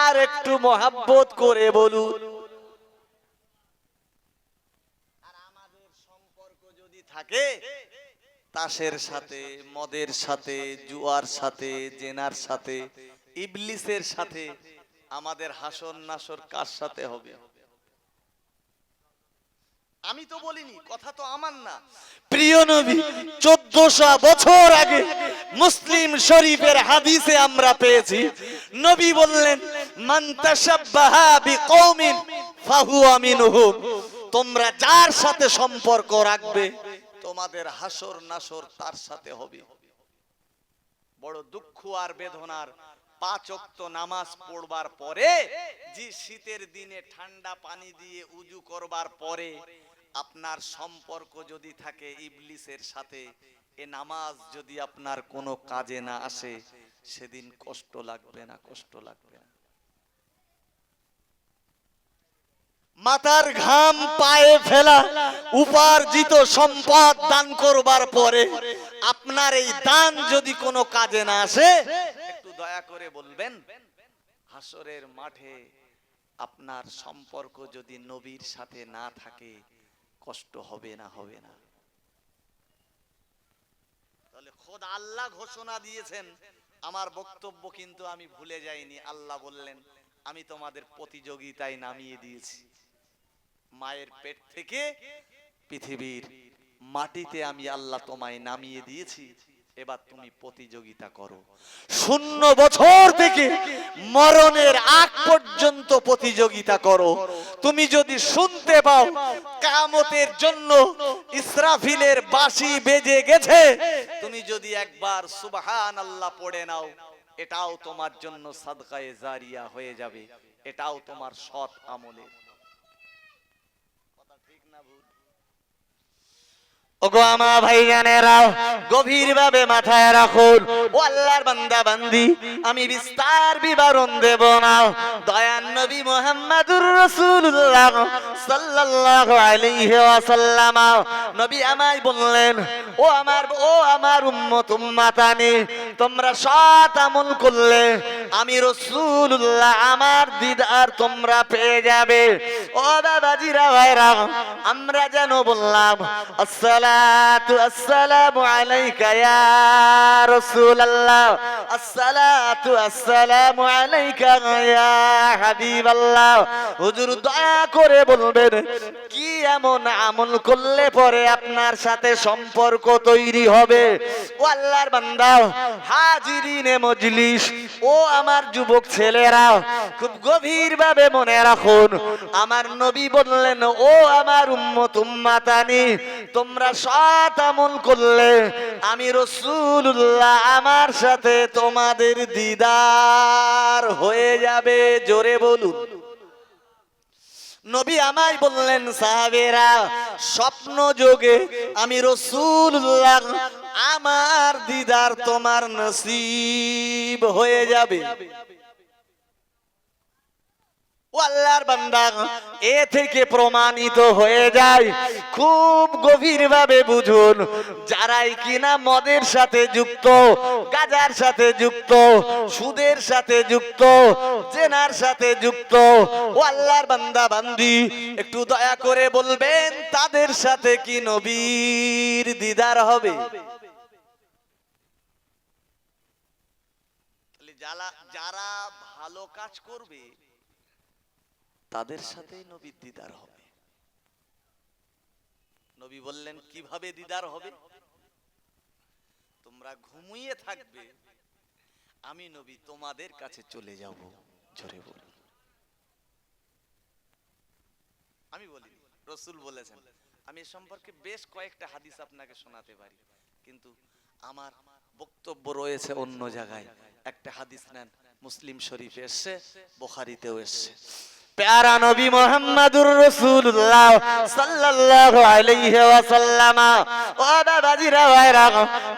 আর একটু মহব্বত করে বলুন। আর আমাদের সম্পর্ক যদি থাকে তাসের সাথে, মদের সাথে, জুয়ার সাথে, জেনার সাথে, ইবলিসের সাথে, আমাদের হাসর নাসর কার সাথে হবে? আমি তো বলিনি, কথা তো আমার না, প্রিয় নবী 1400 বছর আগে মুসলিম শরীফের হাদিসে আমরা পেয়েছি, নবী বললেন, মান তাশাব্বাহা বিকওমিন ফাহুয়া মিনহুম। তোমরা যার সাথে সম্পর্ক রাখবে তোমাদের হাসর নাসর তার সাথে হবে। বড় দুঃখ আর বেদনার, 5 ওয়াক্ত নামাজ পড়বার পরে, যে শীতের দিনে ঠান্ডা পানি দিয়ে উযু করবার পরে আপনার সম্পর্ক যদি থাকে ইবলিসের সাথে, এ নামাজ যদি আপনার কোনো কাজে না আসে, সেদিন কষ্ট লাগবে না? কষ্ট লাগবে না? মাথার ঘাম পায়ে ফেলা উপার্জিত সম্পদ দান করবার পরে আপনার এই দান যদি কোনো কাজে না আসে, একটু দয়া করে বলবেন, হাসরের মাঠে আপনার সম্পর্ক যদি নবীর সাথে না থাকে কষ্ট হবে না? হবে না? তাহলে খোদ আল্লাহ ঘোষণা দিয়েছেন, আমার বক্তব্য কিন্তু আমি ভুলে যাইনি। আল্লাহ বললেন, আমি তোমাদের প্রতিযোগিতায় নামিয়ে দিয়েছি, মায়ের পেট থেকে পৃথিবীর মাটিতে আমি আল্লাহ তোমায় নামিয়ে দিয়েছি, এবার তুমি প্রতিযোগিতা করো। 0 বছর থেকে মরণের আগ পর্যন্ত প্রতিযোগিতা করো। তুমি যদি শুনতে পাও কিয়ামতের জন্য ইসরাফিলের বাঁশি বেজে গেছে, তুমি যদি একবার সুবহানাল্লাহ পড়ে নাও, এটাও তোমার জন্য সাদকায়ে জারিয়া হয়ে যাবে, এটাও তোমার সৎ আমলের। কথা ঠিক না ভুল? ওগো আমার ভাইজানেরা, গভীর ভাবে মাথায় রাখুন। ও আল্লাহর বান্দা বান্দি, আমি বিস্তার বিবরণ দেব না। দয়ার নবী মুহাম্মদুর রাসূলুল্লাহ সাল্লাল্লাহু আলাইহি ওয়াসাল্লাম নবী আমায় বললেন, ও আমার উম্মত উম্মাতানি, তোমরা সৎ আমল করলে আমি রাসূলুল্লাহ আমার দিদার তোমরা পেয়ে যাবে। ও বাবাজিরা ভাইরা, আমরা যেন বললাম আসসালাতু আসসালামু আলাইকা ইয়া রাসূলুল্লাহ, আসসালাতু আসসালামু আলাইকা ইয়া হাবিবাল্লাহ। হুজুর দয়া করে বলবেন কি এমন আমল করলে পরে আপনার সাথে সম্পর্ক তৈরি হবে? ও আল্লাহর বান্দা, হাজিরিনে মজলিস, ও আমার যুবক ছেলেরা, খুব গভীর ভাবে মনে রাখুন। আমার নবী বললেন, ও আমার উম্মত উম্মাতানি, তোমরা সৎ আমল করলে আমি রাসূলুল্লাহ আমার সাথে তোমাদের দিদার হয়ে যাবে। জোরে বলুন। নবী আমায় বললেন, সাহাবেরা, স্বপ্ন যোগে আমি রাসূলুল্লাহ আমার দিদার তোমার নসিব হয়ে যাবে। ও আল্লাহর বান্দা, এ থেকে প্রমাণিত হয়ে যায়, খুব গভীর ভাবে বুঝুন, যারাই কিনা মদের সাথে যুক্ত, গাঁজার সাথে যুক্ত, সুদের সাথে যুক্ত, জেনার সাথে যুক্ত, ও আল্লাহর বান্দা বান্দি, একটু দয়া করে বলবেন তাদের সাথে কি নবীর দিদার হবে? যারা ভালো কাজ করবে তাদের সাথেই নবীর দিদার হবে। নবী বললেন কিভাবে দিদার হবে? তোমরা ঘুমিয়ে থাকবে, আমি নবী তোমাদের কাছে চলে যাব। জোরে বলুন। আমি বলি, রাসূল বলেছেন। আমি এ সম্পর্কে বেশ কয়েকটা হাদিস আপনাকে শোনাতে পারি, কিন্তু আমার বক্তব্য রয়েছে অন্য জায়গায়। একটা হাদিস নেন, মুসলিম শরীফে এসেছে, বুখারীতেও এসেছে। প্যারা নবী মুহাম্মদুর রাসূলুল্লাহ সাল্লাল্লাহু আলাইহি ওয়াসাল্লাম, ও বাবাজিরা ভাইরা,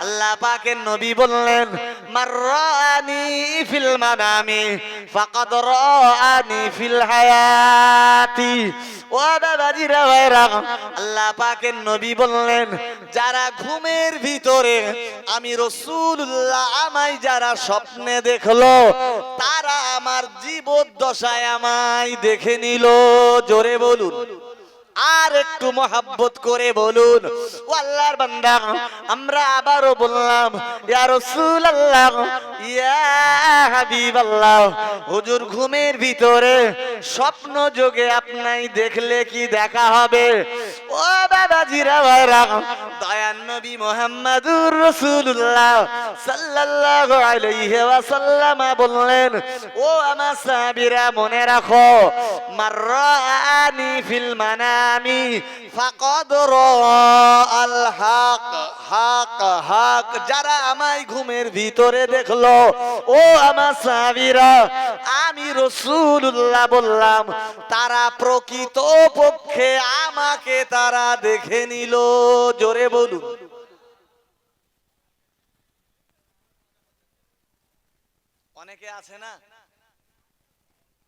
আল্লাহ পাকের নবী বললেন, মাররানি ফিল মানামি ফাকাদ রাআনি ফিল হায়াতি। ও বাবাজিরা ভাইরা, আল্লাহ পাকের নবী বললেন, যারা ঘুমের ভিতরে আমি রাসূলুল্লাহ আমায় যারা স্বপ্নে দেখলো, তারা আমার জীবদ্দশায় আমায় দেখে নিল। জোরে বলুন, আর একটু মহব্বত করে বলুন। ও আল্লাহর বান্দা, আমরা আবারও বললাম, ইয়া রাসূলুল্লাহ, ইয়া হাবিবাল্লাহ, হুজুর ঘুমের ভিতরে স্বপ্ন যোগে আপনাই দেখলে কি দেখা হবে? ও বাবাজিরা ভাইরা, দয়ার নবী মুহাম্মদুর রাসূলুল্লাহ সাল্লাল্লাহু আলাইহি ওয়াসাল্লাম বললেন, ও আমার সাহাবীরা মনে রাখো, মাররানি ফিল মানামি ফাকাদ রাআল হক। হক হক, যারা আমায় ঘুমের ভিতরে দেখলো, ও আমার সাহাবীরা, আমি রাসূলুল্লাহ বললাম, তারা প্রকৃত পক্ষে আমাকে তারা দেখে নিল। জোরে বলুন। অনেকে আছে না,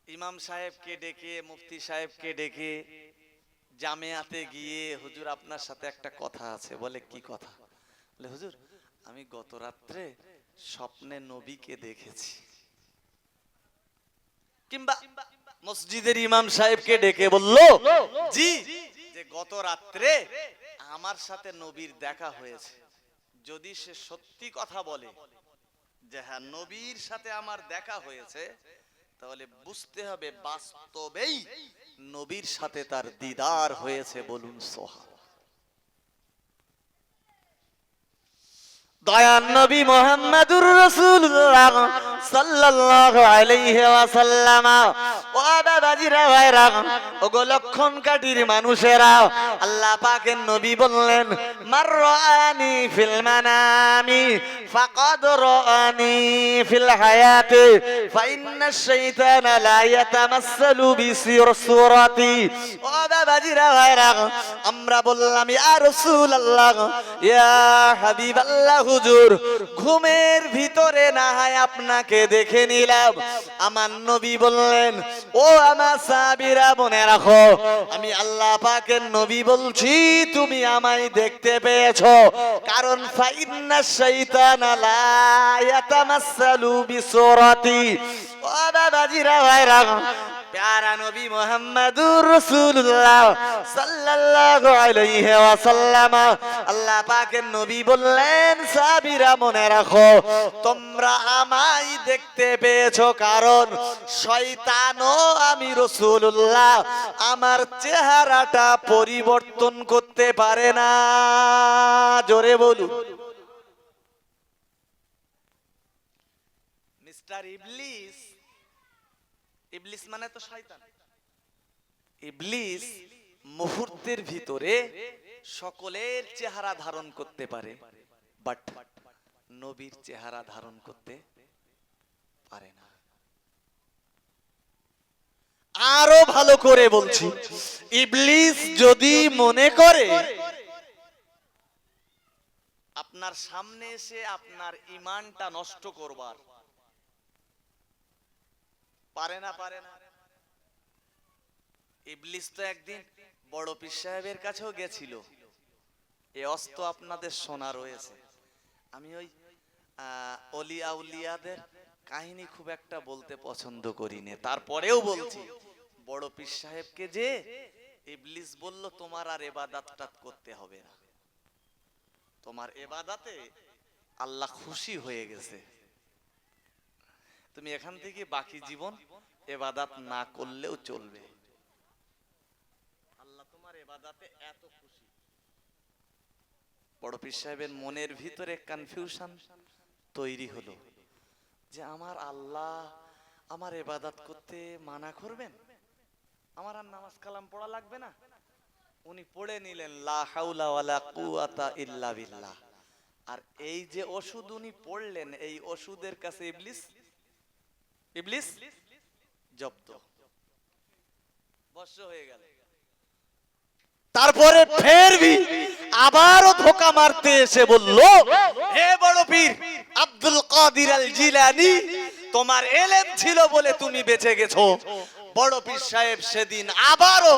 ইমাম সাহেবকে ডেকে, মুফতি সাহেবকে ডেকে জামিয়াতে গিয়ে, হুজুর আপনার সাথে একটা কথা আছে। বলে কি কথা? বলে হুজুর, আমি গত রাত্রে স্বপ্নে নবীকে দেখেছি। কিংবা মসজিদের ইমাম সাহেবকে ডেকে বলল, জি, যে গত রাত্রে আমার সাথে নবীর দেখা হয়েছে। যদি সে সত্যি কথা বলে যে হ্যাঁ নবীর সাথে আমার দেখা হয়েছে, তাহলে বুঝতে হবে বাস্তবেই নবীর সাথে তার দিদার হয়েছে। বলুন সুবহানাল্লাহ। দয়ার নবী মুহাম্মদুর রাসূলুল্লাহ সাল্লাল্লাহু আলাইহি ওয়াসাল্লাম। ও বাবাজিরা ভাইরা, ওগো লক্ষণ কাঠির মানুষেরা, আল্লাহ পাকের নবী বললেন, মার রাআনি ফিল মানামি ফাকাদ রাআনি ফিল হায়াতি ফাইন্নাশ শাইতানা লা ইয়াতামাসসালু বিসূরাতি। ও বাবাজিরা ভাইরা, আমরা বললাম ইয়া রাসূলুল্লাহ, ইয়া হাবিবাল্লাহ হুজুর, ঘুমের ভিতরে না হয় আপনাকে দেখে নিলাম। আমার নবী বললেন, ও আমার সাহাবীরা মনে রাখো, আমি আল্লাহ পাকের নবী বলছি, তুমি আমায় দেখতে পেয়েছো, কারণ ফাইন্নাশ শাইতানা লা ইয়াতামাসসালু বিসূরাতি। ও বাবাজিরা ভাইরা, প্যারা নবী মুহাম্মদুর রাসূলুল্লাহ সাল্লাল্লাহু আলাইহি ওয়াসাল্লাম, আল্লাহ পাকের নবী বললেন, সাহাবীরা মনে রাখো, তোমরা আমায় দেখতে পেয়েছো, কারণ শয়তানও আমি রাসূলুল্লাহ আমার চেহারাটা পরিবর্তন করতে পারে না। জোরে বলুন। মিস্টার ইবলিস, ইবলিস মানে তো শয়তান, ইবলিস মুহূর্তের ভিতরে সকলের চেহারা ধারণ করতে পারে, বাট নবীর চেহারা ধারণ করতে পারে না। আরো ভালো করে বলছি, ইবলিস যদি মনে করে আপনার সামনে এসে আপনার ঈমানটা নষ্ট করবার, পারে না, পারে না। ইবলিস তো একদিন বড় পীর সাহেবের কাছেও গেছিল। এই অস্ত আপনাদের শোনা রয়েছে। আমি ওই অলি আউলিয়াদের কাহিনী খুব একটা বলতে পছন্দ করি না, তারপরেও বলছি, বড় পীর সাহেবকে যে ইবলিস বলল, তোমার আর ইবাদতটা করতে হবে না, তোমার ইবাদতে আল্লাহ খুশি হয়ে গেছে, তুমি এখান থেকে বাকি জীবন ইবাদত না করলেও চলবে, আল্লাহ তোমার ইবাদতে এত খুশি। বড় পীর সাহেবের মনের ভিতরে কনফিউশন তৈরি হলো যে আমার আল্লাহ আমার ইবাদত করতে মানা করবেন, আমার আর নামাজ কালাম পড়া লাগবে না। উনি পড়ে নিলেন লা হাওলা ওয়ালা কুওয়াতা ইল্লা বিল্লাহ। আর এই যে ওষুধ উনি পড়লেন, এই ওষুধের কাছে ইবলিস জব্দ, বশ হয়ে গেল। তারপরে ফের ভি আবারও ধোকা মারতে এসে বলল, হে বড় পীর আব্দুল কাদির আল জিলানী, তোমার ইলম ছিল বলে তুমি বেঁচে গেছো। বড় পীর সাহেব সেদিন আবারও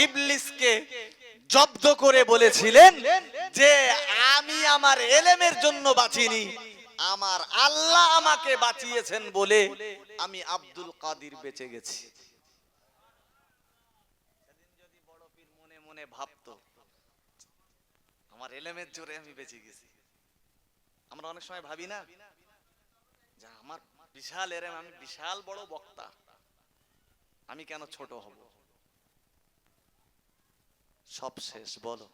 ইবলিসকে জব্দ করে বলেছিলেন যে আমি আমার ইলমের জন্য বাঁচিনি, আমার আল্লাহ আমাকে বাঁচিয়েছেন বলে আমি আব্দুল কাদির বেঁচে গেছি। সেদিন যদি বড় পীর মনে মনে ভাবতো আমার ইলমের জোরে আমি বেঁচে গেছি, আমরা অনেক সময় ভাবি না যে আমার বিশাল ইলম, আমি বিশাল বড় বক্তা, আমি কেন ছোট হব? সব শেষ। বলো,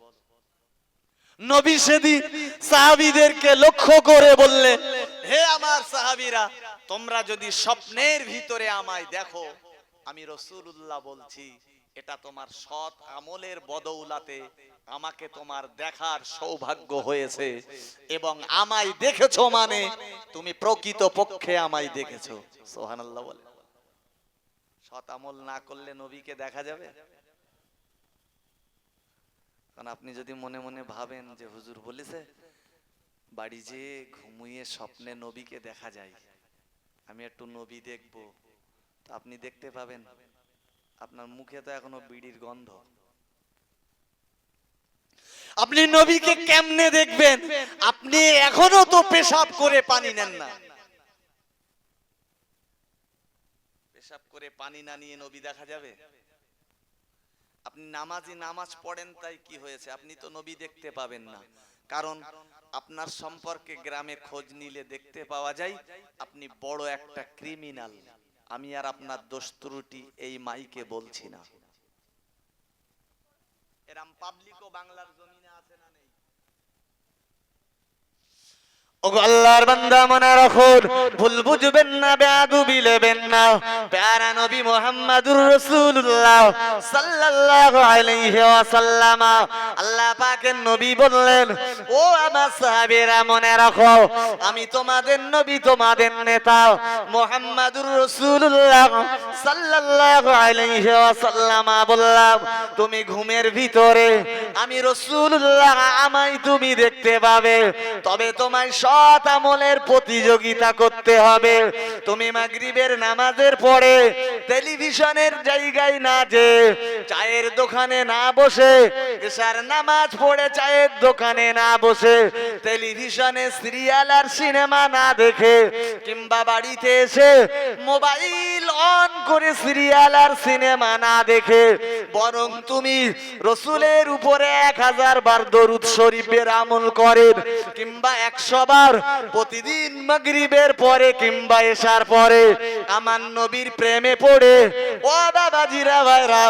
নবী সেদিন সাহাবীদেরকে লক্ষ্য করে বললেন, হে আমার সাহাবীরা, তোমরা যদি স্বপ্নের ভিতরে আমায় দেখো, আমি রাসূলুল্লাহ বলছি, এটা তোমার সৎ আমলের বদৌলতে আমাকে তোমার দেখার সৌভাগ্য হয়েছে, এবং আমায় দেখেছো মানে তুমি প্রকৃত পক্ষে আমায় দেখেছো। সুবহানাল্লাহ বলে। সৎ আমল না করলে নবীকে দেখা যাবে? কারণ আপনি যদি মনে মনে ভাবেন যে হুজুর বলেছে বাড়ি যে ঘুমিয়ে স্বপ্নে নবীকে দেখা যায়, আমি একটু নবী দেখবো, তো আপনি দেখতে পাবেন আপনার মুখে তো এখনো বিড়ির গন্ধ। আপনি নবীকে কেমনে দেখবেন? আপনি এখনো তো পেশাব করে পানি নেন না। পেশাব করে পানি না নিয়ে নবী দেখা যাবে? আপনি নামাজি নামাজ পড়েন, তাই কি হয়েছে? আপনি তো নবী দেখতে পাবেন না, কারণ আপনার সম্পর্কে গ্রামে খোঁজ নিলে দেখতে পাওয়া যায় আপনি বড় একটা ক্রিমিনাল। আমি আর আপনার দোষ ত্রুটি এই মাইকে বলছি না, এরম পাবলিকও বাংলার জমিনে আছে না নেই? ও ওগো আল্লাহর বান্দা মনে রাখুন, ভুল বুঝবেন না, বেয়াদবি নেবেন না। প্যারা নবী মুহাম্মদুর রাসূলুল্লাহ সাল্লাল্লাহু আলাইহি ওয়াসাল্লাম, আল্লাহ পাকের নবী বললেন, ও আমার সাহাবীরা মনে রাখো, আমি তোমাদের নবী, তোমাদের নেতা মুহাম্মদুর রাসূলুল্লাহ সাল্লাল্লাহু আলাইহি ওয়াসাল্লাম বললাম, তুমি ঘুমের ভিতরে আমি রাসূলুল্লাহ আমায় তুমি দেখতে পাবে, তবে তোমায় সৎ আমলের প্রতিযোগিতা করতে হবে। তুমি মাগরিবের নামাজের পরে টেলিভিশনের জায়গায় না যে, চায়ের দোকানে না বসে, এশার নামাজ পড়ে চায়ের দোকানে না বসে, টেলিভিশনে সিরিয়াল আর সিনেমা না দেখে, কিংবা বাড়িতে এসে মোবাইল অন করে সিরিয়াল আর সিনেমা না দেখে, বরং তুমি রসুলের উপরে 1000 বার দরুদ শরীফের আমল করেন, কিংবা 100 বার প্রতিদিন মাগরিবের পরে কিংবা এশার পরে আমার নবীর প্রেমে পড়ে, ও বাবাজিরা ভাইরা,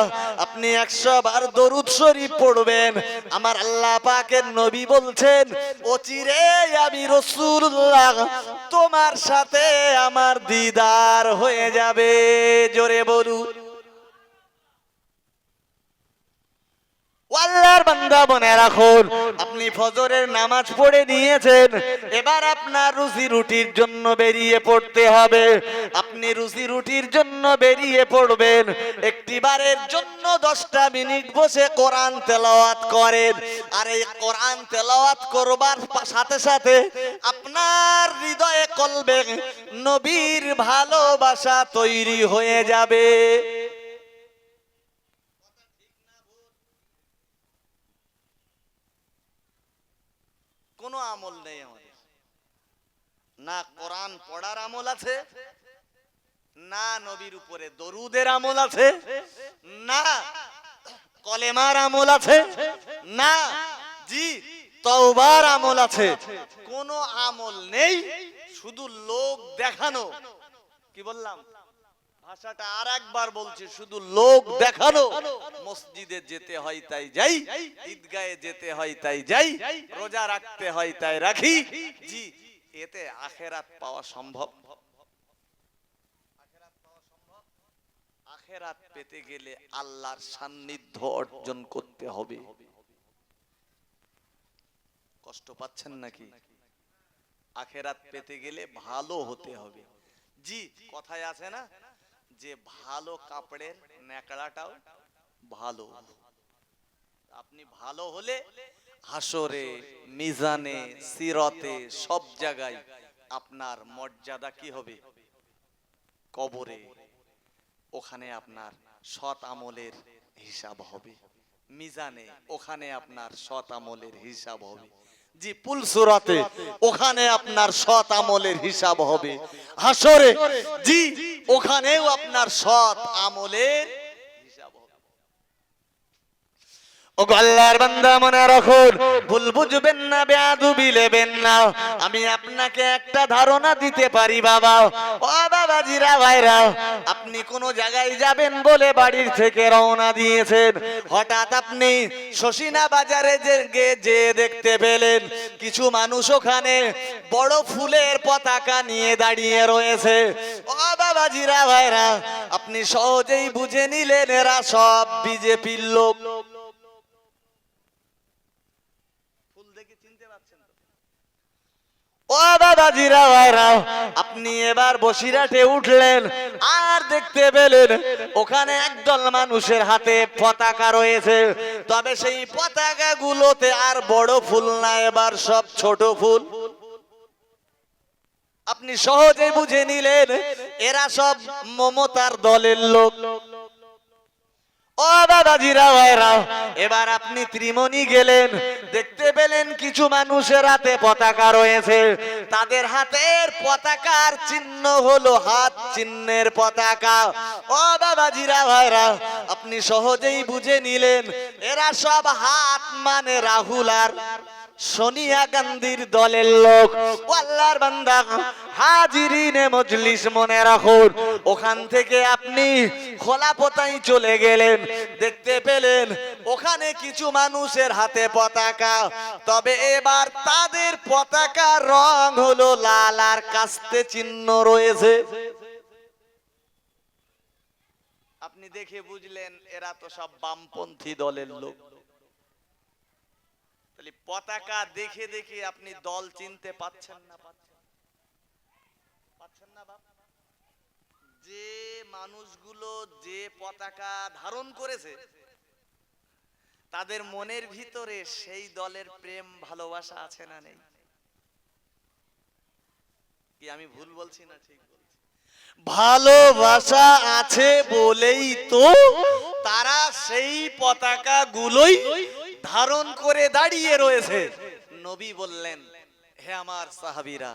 আপনি 100 বার দরুদ শরীফ পড়বেন। আমার আল্লাহ পাকের নবী বলছেন, অচিরে আমি রাসূলুল্লাহ তোমার সাথে আমার দিদার হয়ে যাবে। জোরে বলুন। আল্লাহর বান্দা মনে রাখুন, আপনি ফজরের নামাজ পড়ে নিয়েছেন, এবার আপনার রুজি রুটির জন্য বেরিয়ে পড়তে হবে। আপনি রুজি রুটির জন্য বেরিয়ে পড়বেন, একটিবারের জন্য 10টা মিনিট বসে কোরআন তেলাওয়াত করেন। আর এই কোরআন তেলাওয়াত করবার সাথে সাথে আপনার হৃদয়ে কলবে নবীর ভালোবাসা তৈরি হয়ে যাবে। কোনো আমল নেই আমাদের, না কোরআন পড়ার আমল আছে, না নবীর উপরে দরুদের আমল আছে, না কলেমার আমল আছে, না জি তওবার আমল আছে। কোনো আমল নেই, শুধু লোক দেখানো। কি বললাম? ভাষাটা আর একবার বলছি, শুধু লোক দেখানো। মসজিদে যেতে হয় তাই যাই, ঈদগাহে যেতে হয় তাই যাই, রোজা রাখতে হয় তাই রাখি। জি, এতে আখিরাত পাওয়া সম্ভব? আখিরাত পেতে গেলে আল্লাহর সান্নিধ্য অর্জন করতে হবে। কষ্ট পাচ্ছেন নাকি? আখিরাত পেতে গেলে ভালো হতে হবে। জি, কথায় আছে না যে ভালো কাপড়ের নেকড়াটাও ভালো। আপনি ভালো হলে হাসরে, মিজানে, সিরাতে, সব জায়গায় আপনার মর্যাদা কি হবে? কবরে, ওখানে আপনার সৎ আমলের হিসাব হবে। মিজানে, ওখানে আপনার সৎ আমলের হিসাব হবে। জি, পুলসুরাতে, ওখানে আপনার সৎ আমলের হিসাব হবে। হাসরে, জি, ওখানেও আপনার সৎ আমলের হিসাব হবে। ও আল্লাহর বান্দা মনে রাখুন, ভুল বুঝবেন না, বেয়াদবি নেবেন না। আমি আপনাকে একটা ধারণা দিতে পারি বাবা, ও বাবাজিরা ভাইরা, আপনি কোন জায়গায় যাবেন বলে বাড়ির থেকে রওনা দিয়েছেন, হঠাৎ আপনি শশিনা বাজারে যে দেখতে পেলেন কিছু মানুষ ওখানে বড় ফুলের পতাকা নিয়ে দাঁড়িয়ে রয়েছে। ও বাবাজিরা ভাইরা, আপনি সহজেই বুঝে নিলেন এরা সব বিজেপির লোক। ও বাবাজিরা ভাইরা, আপনি এবার বসিরহাটে উঠলেন আর দেখতে পেলেন ওখানে একদল মানুষের হাতে পতাকা রয়েছে, তবে সেই পতাকা গুলোতে আর বড় ফুল না, এবার সব ছোট ফুল। আপনি সহজে বুঝে নিলেন এরা সব মমতার দলের লোক। ও বাবাজিরা ভাইরা, এবার আপনি ত্রিমণি গেলেন, দেখতে পেলেন কিছু মানুষের হাতে পতাকা রয়েছে, তাদের হাতের পতাকার চিহ্ন হলো হাত চিহ্নের পতাকা। ও বাবাজিরা ভাইরা, আপনি সহজেই বুঝে নিলেন এরা সব হাত মানে রাহুল আর সোনিয়া গান্ধীর দলের লোক। ও আল্লাহর বান্দা, হাজিরিনে মজলিস, মনে রাখুন, ওখান থেকে আপনি খোলাপতায় চলে গেলেন, দেখতে পেলেন ওখানে কিছু মানুষের হাতে পতাকা। তবে এবার তাদের পতাকার রং হলো লাল, আর কাস্তে চিহ্ন রয়েছে। আপনি দেখে বুঝলেন এরা তো সব বামপন্থী দলের লোক। তাহলে পতাকা দেখে দেখে আপনি দল চিনতে পাচ্ছেন না? পাচ্ছেন না বাপ? যে মানুষগুলো যে পতাকা ধারণ করেছে তাদের মনের ভিতরে সেই দলের প্রেম ভালোবাসা আছে না নেই? কি আমি ভুল বলছি না ঠিক বলছি? ভালোবাসা আছে বলেই তো তারা সেই পতাকা গুলোই ধারণ করে দাঁড়িয়ে রয়েছে। নবী বললেন, হে আমার সাহাবীরা,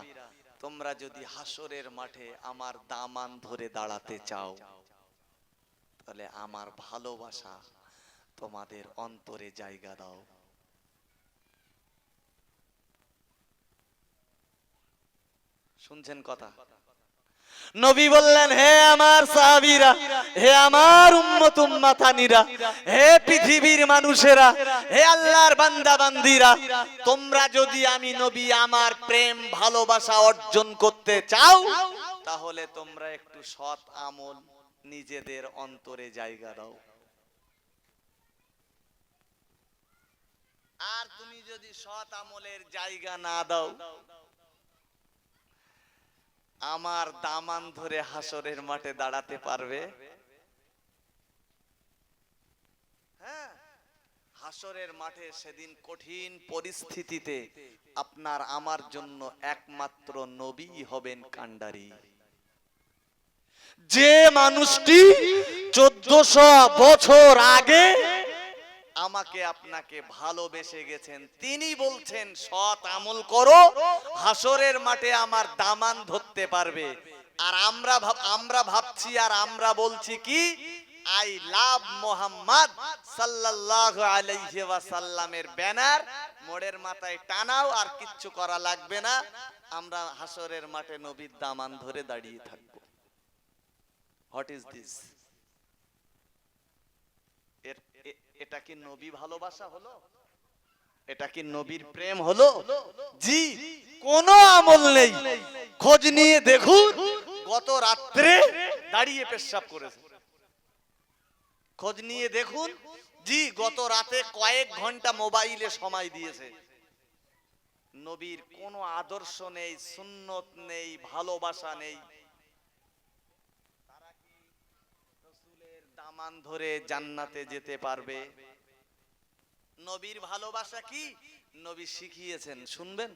তোমরা যদি হাসরের মাঠে আমার দামান ধরে দাঁড়াতে চাও, তাহলে আমার ভালোবাসা তোমাদের অন্তরে জায়গা দাও। শুনছেন কথা? নবী বললেন, হে আমার সাহাবীরা, হে আমার উম্মত উম্মাতানিরা, হে পৃথিবীর মানুষেরা, হে আল্লাহর বান্দা বান্দীরা, তোমরা যদি আমি নবী আমার প্রেম ভালোবাসা অর্জন করতে চাও, তাহলে তোমরা একটু সৎ আমল নিজেদের অন্তরে জায়গা দাও। আর তুমি যদি সৎ আমলের জায়গা না দাও, আমার দামান ধরে হাসরের মাঠে দাঁড়াতে পারবে? হ্যাঁ, হাসরের মাঠে সেদিন কঠিন পরিস্থিতিতে আপনার আমার জন্য একমাত্র নবী হবেন কান্ডারি। যে মানুষটি 1400 বছর আগে আমাকে আপনাকে ভালোবেসে গেছেন, তিনি বলছেন সৎ আমল করো, হাসরের মাঠে আমার দামান ধরতে পারবে। আর আমরা ভাবছি আর আমরা বলছি কি, আই লাভ মোহাম্মদ সাল্লাল্লাহু আলাইহি ওয়াসাল্লামের ব্যানার মোড়ের মাথায় টানাও, আর কিচ্ছু করা লাগবে না, আমরা হাসরের মাঠে নবীর দামান ধরে দাঁড়িয়ে থাকবো। What is this? এটা কি নবী ভালোবাসা হলো? এটা কি নবীর প্রেম হলো? জি, কোন আমল নেই। খোঁজ নিয়ে দেখুন, গত রাত্রে দাঁড়িয়ে পেশাব করেছে। খোঁজ নিয়ে দেখুন, জি, গত রাতে কয়েক ঘন্টা মোবাইলে সময় দিয়েছে। নবীর কোনো আদর্শ নেই, সুন্নত নেই, ভালোবাসা নেই। দামান ধরে জান্নাতে যেতে পারবে? নবীর ভালোবাসা কি নবী শিখিয়েছেন, শুনবেন?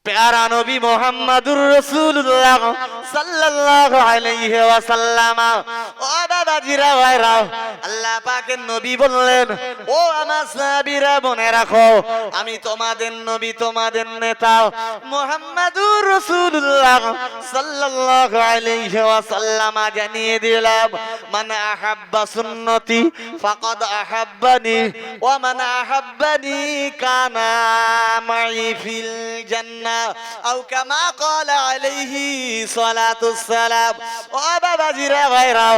প্যারা নবী মুহাম্মদুর রাসূলুল্লাহ সাল্লাল্লাহু আলাইহি ওয়াসাল্লাম। ও বাবাজিরা ভাইরা, আল্লাহ পাকের নবী বললেন, ও আমার সাহাবীরা মনে রাখো, আমি তোমাদের নবী, তোমাদের নেতা মুহাম্মদুর রাসূলুল্লাহ সাল্লাল্লাহু আলাইহি ওয়াসাল্লাম জানিয়ে দিলাম, মান আহাব্বা সুন্নতি ফাকাদ আহাব্বানি ওয়া মান আহাব্বানি কানা মাই ফিল জান্নাহ আও কামা ক্বালা আলাইহি সালাতুস সালাম। ও বাবাজিরা ভাইরা,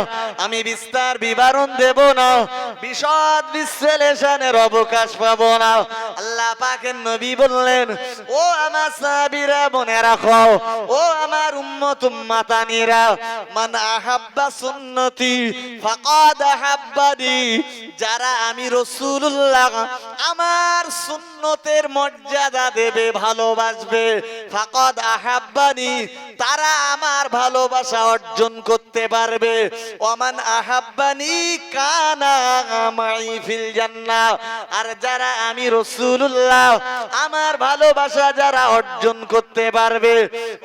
আমি বিস্তার বিবরণ দেব না, বিশদ বিশ্লেষণের অবকাশ পাব না। আল্লাহ পাকের নবী বললেন, ও আমার সাহাবীরা মনে রাখো, ও আমার উম্মত উম্মাতানিরা, মান আহাব্বা সুন্নতি ফাকাদ আহাব্বানি, যারা আমি রাসূলুল্লাহ আমার সুন্নতের মর্যাদা দেবে, ভালোবাসবে, ফাকাদ আহাব্বানি, তারা আমার ভালোবাসা অর্জন করতে পারবে। ওমান আহাব্বানি কানা মাই ফিল জান্নাহ, আর যারা আমি রাসূলুল্লাহ আমার ভালোবাসা যারা অর্জন করতে পারবে।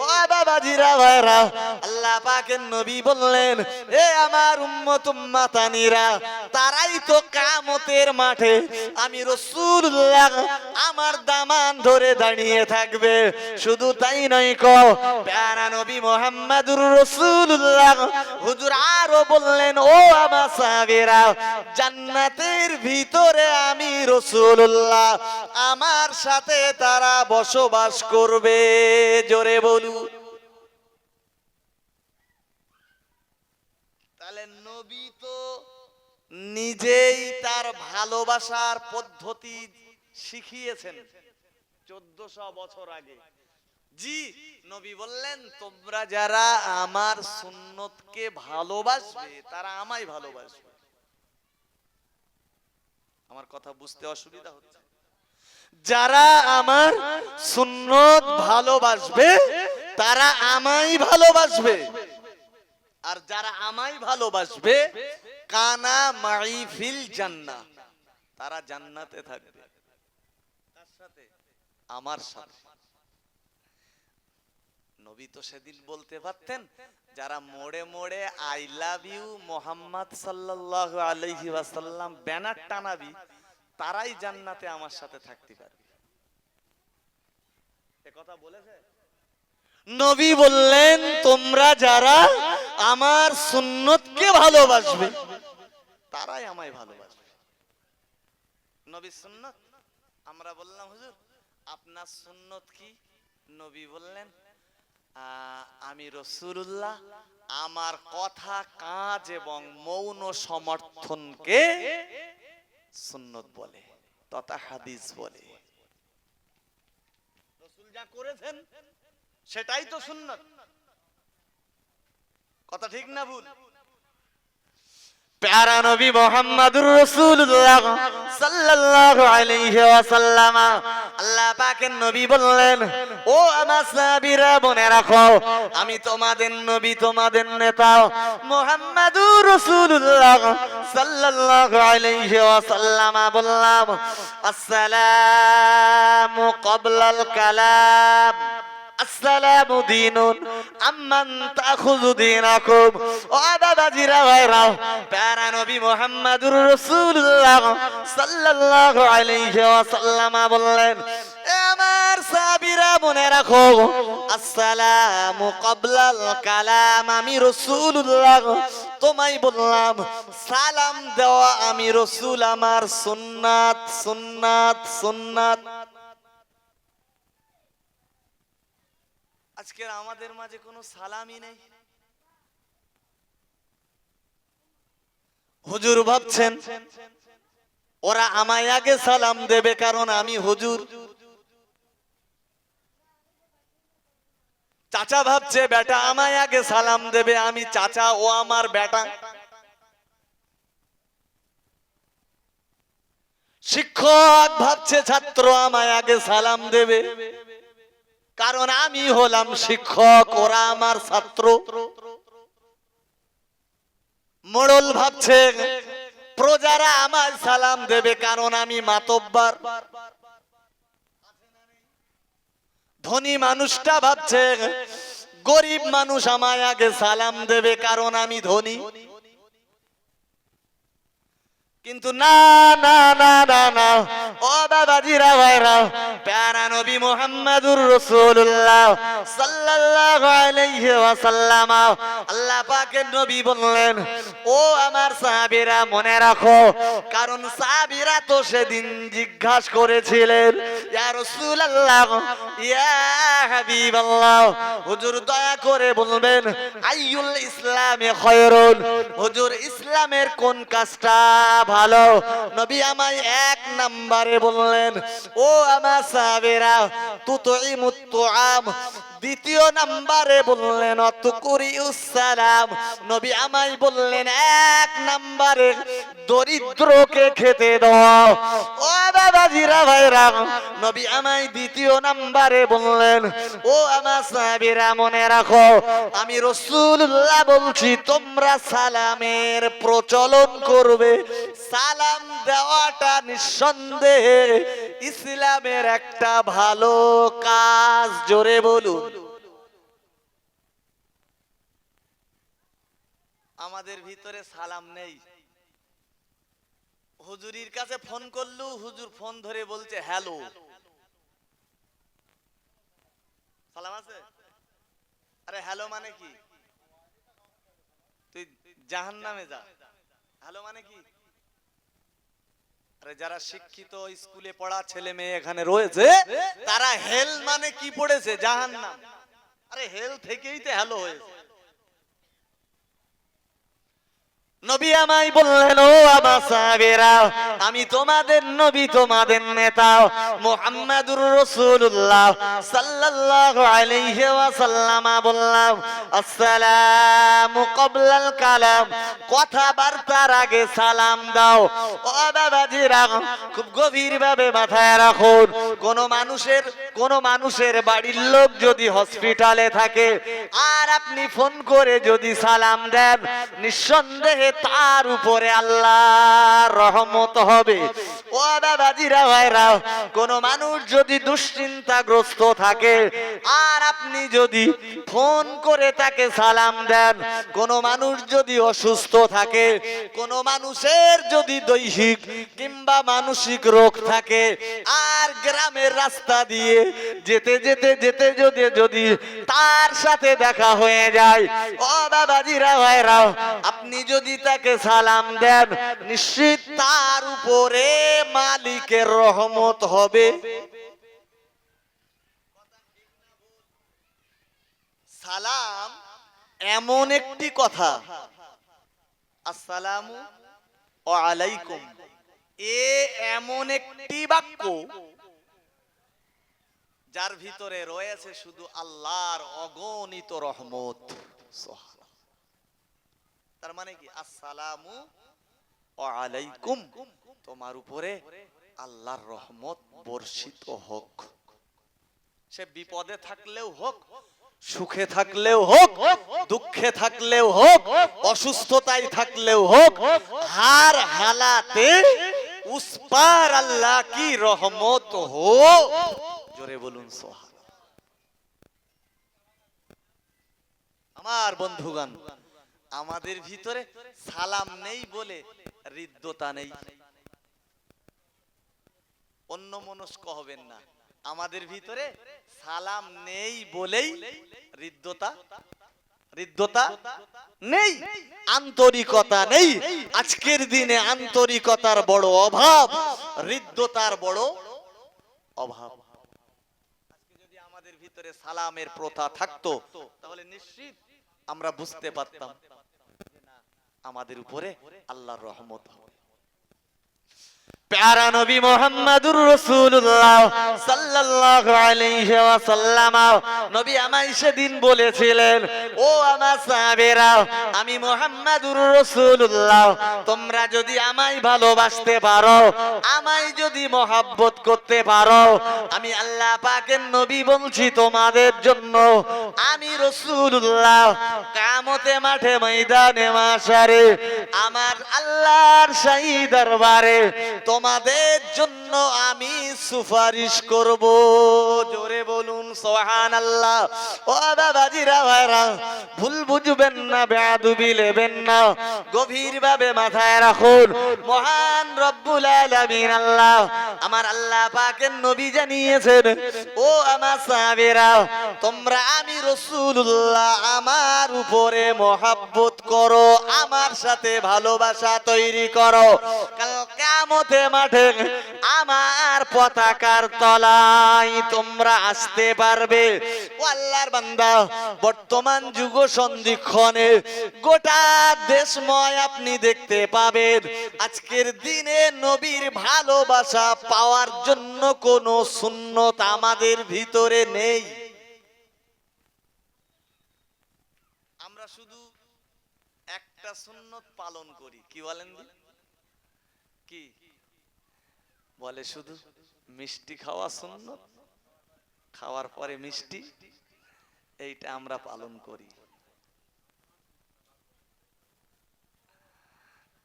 ও বাবাজিরা ভাইরা, আল্লাহ পাকের নবী বললেন, হে আমার উম্মত উম্মাতানিরা, তারাই তো কিয়ামতের মাঠে আমি রাসূলুল্লাহ আমার দামান ধরে দাঁড়িয়ে থাকবে। শুধু তাই নয় কো, প্যারা নবী মুহাম্মদুর রাসূলুল্লাহ হুজুর আরো বললেন, ও আমার সাহাবীরা, জান্নাতের ভিতরে আমি রাসূলুল্লাহ, আমার সাথে তারা বসবাস করবে। জোরে বলুন। তাহলে নবী তো নিজেই তার ভালোবাসার পদ্ধতি শিখিয়েছেন 1400 বছর আগে। জি, নবী বললেন তোমরা যারা আমার সুন্নতকে ভালোবাসবে তারা আমায় ভালোবাসবে। আমার কথা বুঝতে অসুবিধা হচ্ছে? যারা আমার সুন্নত ভালোবাসবে তারা আমায় ভালোবাসবে, আর যারা আমায় ভালোবাসবে কানা মাই ফিল জান্নাহ, তারা জান্নাতে থাকবে। কার সাথে? আমার সাথে। নবী তো সেদিন বলতে পারতেন যারা মোড়ে মোড়ে আই লাভ ইউ মোহাম্মদ সাল্লাল্লাহু আলাইহি ওয়াসাল্লাম ব্যানার টানাবি, তারাই জান্নাতে আমার সাথে থাকতে পারবে। এ কথা বলেছে নবী। বললেন তোমরা যারা আমার সুন্নতকে ভালোবাসবে তারাই আমায় ভালোবাসবে। নবীর সুন্নত। আমরা বললাম হুজুর আপনার সুন্নত কি? নবী বললেন আমি রাসূলুল্লাহ আমার কথা, কাজ এবং মৌন সমর্থনকে সুন্নত বলে তথা হাদিস বলে। রাসূল যা করেছেন সেটাই তো সুন্নত। কথা ঠিক না ভুল? প্যারা নবী মুহাম্মদুর রাসূলুল্লাহ সাল্লাল্লাহু আলাইহি ওয়াসাল্লাম, আল্লাহ পাকের নবী বললেন ও আমার সাহাবীরা মনে রাখো আমি তোমাদের নবী, তোমাদের নেতা মুহাম্মদুর রাসূলুল্লাহ সাল্লাল্লাহু আলাইহি ওয়াসাল্লাম বললাম আসসালামু ক্বাবলাল কালাম আসসালামু দীনুন আম্মান তাখুযু দীনাকুম। ও বাবাজিরা ভাইরা, প্যারা নবী মুহাম্মদুর রাসূলুল্লাহ সাল্লাল্লাহু আলাইহি ওয়াসাল্লাম বললেন এ আমার সাহাবীরা মনে রাখো আসসালামু ক্বাবলাল কালাম, আমি রাসূলুল্লাহ তোমায় বললাম সালাম দেওয়া আমি রাসূল, আমার সুন্নাত সুন্নাত সুন্নাত। আজকে আমাদের মাঝে কোনো সালামই নেই। হুজুর ভাবছেন ওরা আমায় আগে সালাম দেবে কারণ আমি হুজুর। চাচা ভাবছে বেটা আমায় আগে সালাম দেবে, আমি চাচা, ও আমার বেটা। শিক্ষক ভাবছে ছাত্র আমায় আগে সালাম দেবে কারণ আমি হলাম শিক্ষক, ওরা আমার ছাত্র। মোড়ল ভাবছে প্রজারা আমায় সালাম দেবে কারণ আমি মাতব্বর। ধনী মানুষটা ভাবছে গরিব মানুষ আমায় আগে সালাম দেবে কারণ আমি ধনী। কিন্তু না না না না না, ও বাবাজিরা ভাইরা, প্যারা নবী মুহাম্মদুর রাসূলুল্লাহ সাল্লাল্লাহু আলাইহি ওয়াসাল্লাম আল্লাহ পাকের নবী বললেন ও আমার সাহাবীরা মনে রাখো, কারণ সাহাবীরা তো সেদিন জিজ্ঞাসা করেছিলেন ইয়া রাসূলুল্লাহ ইয়া হাবিবাল্লাহ, হুজুর দয়া করে বলবেন আইয়ুল ইসলামে খায়রুন, হুজুর ইসলামের কোন কাজটা ভালো? নবী আমায় এক নম্বরে বললেন ও আমার সাহাবীরা তুতঈমুত তুআম, দ্বিতীয় নম্বরে বললেন অতুকুরিউস সালাম, নবী আমায় বললেন এক নম্বরে দরিদ্রকে খেতে দাও। ও বাবাজিরা ভাইরা, নবী আমায় দ্বিতীয় নম্বরে বললেন ও আমার সাহাবীরা মনে রাখো আমি রাসূলুল্লাহ বলছি তোমরা সালামের প্রচলন করবে। সালাম দেওয়াটা নিঃসন্দেহে ইসলামের একটা ভালো কাজ। জোরে বলুন। আমাদের ভিতরে সালাম নেই। হুজুরির কাছে ফোন করলু, হুজুর ফোন ধরে বলছে হ্যালো। সালাম আছে? আরে হ্যালো মানে কি? তুই জাহান্নামে যা। হ্যালো মানে কি? আরে যারা শিক্ষিত স্কুলে পড়া ছেলে মেয়ে এখানে রয়েছে, তারা হেল মানে কি পড়েছে? জাহান্নাম। আরে হেল থেকেই তো হ্যালো হয়েছে। নবী আমায় বললেন, ও আমার সাহাবীরা, আমি তোমাদের নবী, তোমাদের নেতা মুহাম্মাদুর রাসূলুল্লাহ সাল্লাল্লাহু আলাইহি ওয়াসাল্লাম বললাম, আসসালামু ক্বাবলাল কালাম, কথাবার্তার আগে সালাম দাও। ও বাবাজিরা, খুব গভীরভাবে মাথায় রাখুন, কোন মানুষের বাড়ির লোক যদি হসপিটালে থাকে আর আপনি ফোন করে যদি সালাম দেন, নিঃসন্দেহে তার উপরে আল্লাহর রহমত হবে। ও বাবাজিরা ভাইরা, কোন মানুষ যদি দুশ্চিন্তাগ্রস্ত থাকে আর আপনি যদি ফোন করে তাকে সালাম দেন, কোন মানুষ যদি অসুস্থ থাকে, কোন মানুষের যদি দৈহিক কিংবা মানসিক রোগ থাকে আর গ্রামের রাস্তা দিয়ে যেতে যেতে যেতে যদি তার সাথে দেখা হয়ে যায়, ও বাবাজিরা ভাইরা, আপনি যদি তাকে সালাম দেন, নিশ্চিত তার উপরে মালিকের রহমত হবে। সালাম এমন একটি কথা, আসসালামু আলাইকুম, এ এমন একটি বাক্য যার ভিতরে রয়েছে শুধু আল্লাহর অগণিত রহমত। তার মানে কি? আসসালামু আলাইকুম, তোমার উপরে আল্লাহর রহমত বর্ষিত হোক। সে বিপদে থাকলেও হোক, সুখে থাকলেও হোক, দুঃখে থাকলেও হোক, অসুস্থতায় থাকলেও হোক, হার হালাতে উস পার আল্লাহ কি রহমত হো। জোরে বলুন সুবহানাল্লাহ। আমার বন্ধুগণ, আমাদের ভিতরে সালাম নেই বলে হৃদ্যতা নেই। অন্য মনস্ক হবেন না, আমাদের ভিতরে সালাম নেই বলেই হৃদ্যতা নেই, আন্তরিকতা নেই। আজকের দিনে আন্তরিকতার বড় অভাব, হৃদ্যতার বড় অভাব। আজকে যদি আমাদের ভিতরে সালামের প্রথা থাকতো, তাহলে নিশ্চিত আমরা বুঝতে পারতাম আমাদের উপরে আল্লাহর রহমত হবে। প্যারা নবী মুহাম্মাদুর রাসূলুল্লাহ সাল্লাল্লাহু আলাইহি ওয়াসাল্লাম নবী আমায় সেদিন বলেছিলেন, ও আমার সাহাবীরা, আমি মুহাম্মাদুর রাসূলুল্লাহ, তোমরা যদি আমায় ভালোবাসতে পারো, আমায় যদি মহব্বত করতে পারো, আমি আল্লাহ পাকের নবী বলছি তোমাদের জন্য, আমি রাসূলুল্লাহ কিয়ামতে মাঠে ময়দানে মাশারে আমার আল্লাহর শাহী দরবারে তোমাদের জন্য আমি সুপারিশ করব। জোরে বলুন সুবহানাল্লাহ। ও বাবাজিরা ভাইরা, ভুল বুঝবেন না, বেয়াদবি নেবেন না, গভীরভাবে মাথায় রাখুন, মহান রব্বুল আলামিন আল্লাহ, আমার আল্লাহ পাকের নবী জানিয়েছেন, ও আমার সাহাবীরা, তোমরা আমি রাসূলুল্লাহ আমার উপরে মহব্বত করো, আমার সাথে ভালোবাসা তৈরি করো, কাল কিয়ামতে মাঠে আমার পতাকার তলায় তোমরা আসতে পারবে। ও আল্লাহর বান্দা, বর্তমান যুগ সন্ধিক্ষণে গোটা দেশময় আপনি দেখতে পাবেন, আজকের দিনে নবীর ভালোবাসা পাওয়ার জন্য কোনো সুন্নত আমাদের ভিতরে নেই। আমরা শুধু একটা সুন্নত পালন করি, কি বলেন? কি বলে? শুধু মিষ্টি খাওয়া সুন্নত, খাওয়ার পরে মিষ্টি, এইটা আমরা পালন করি।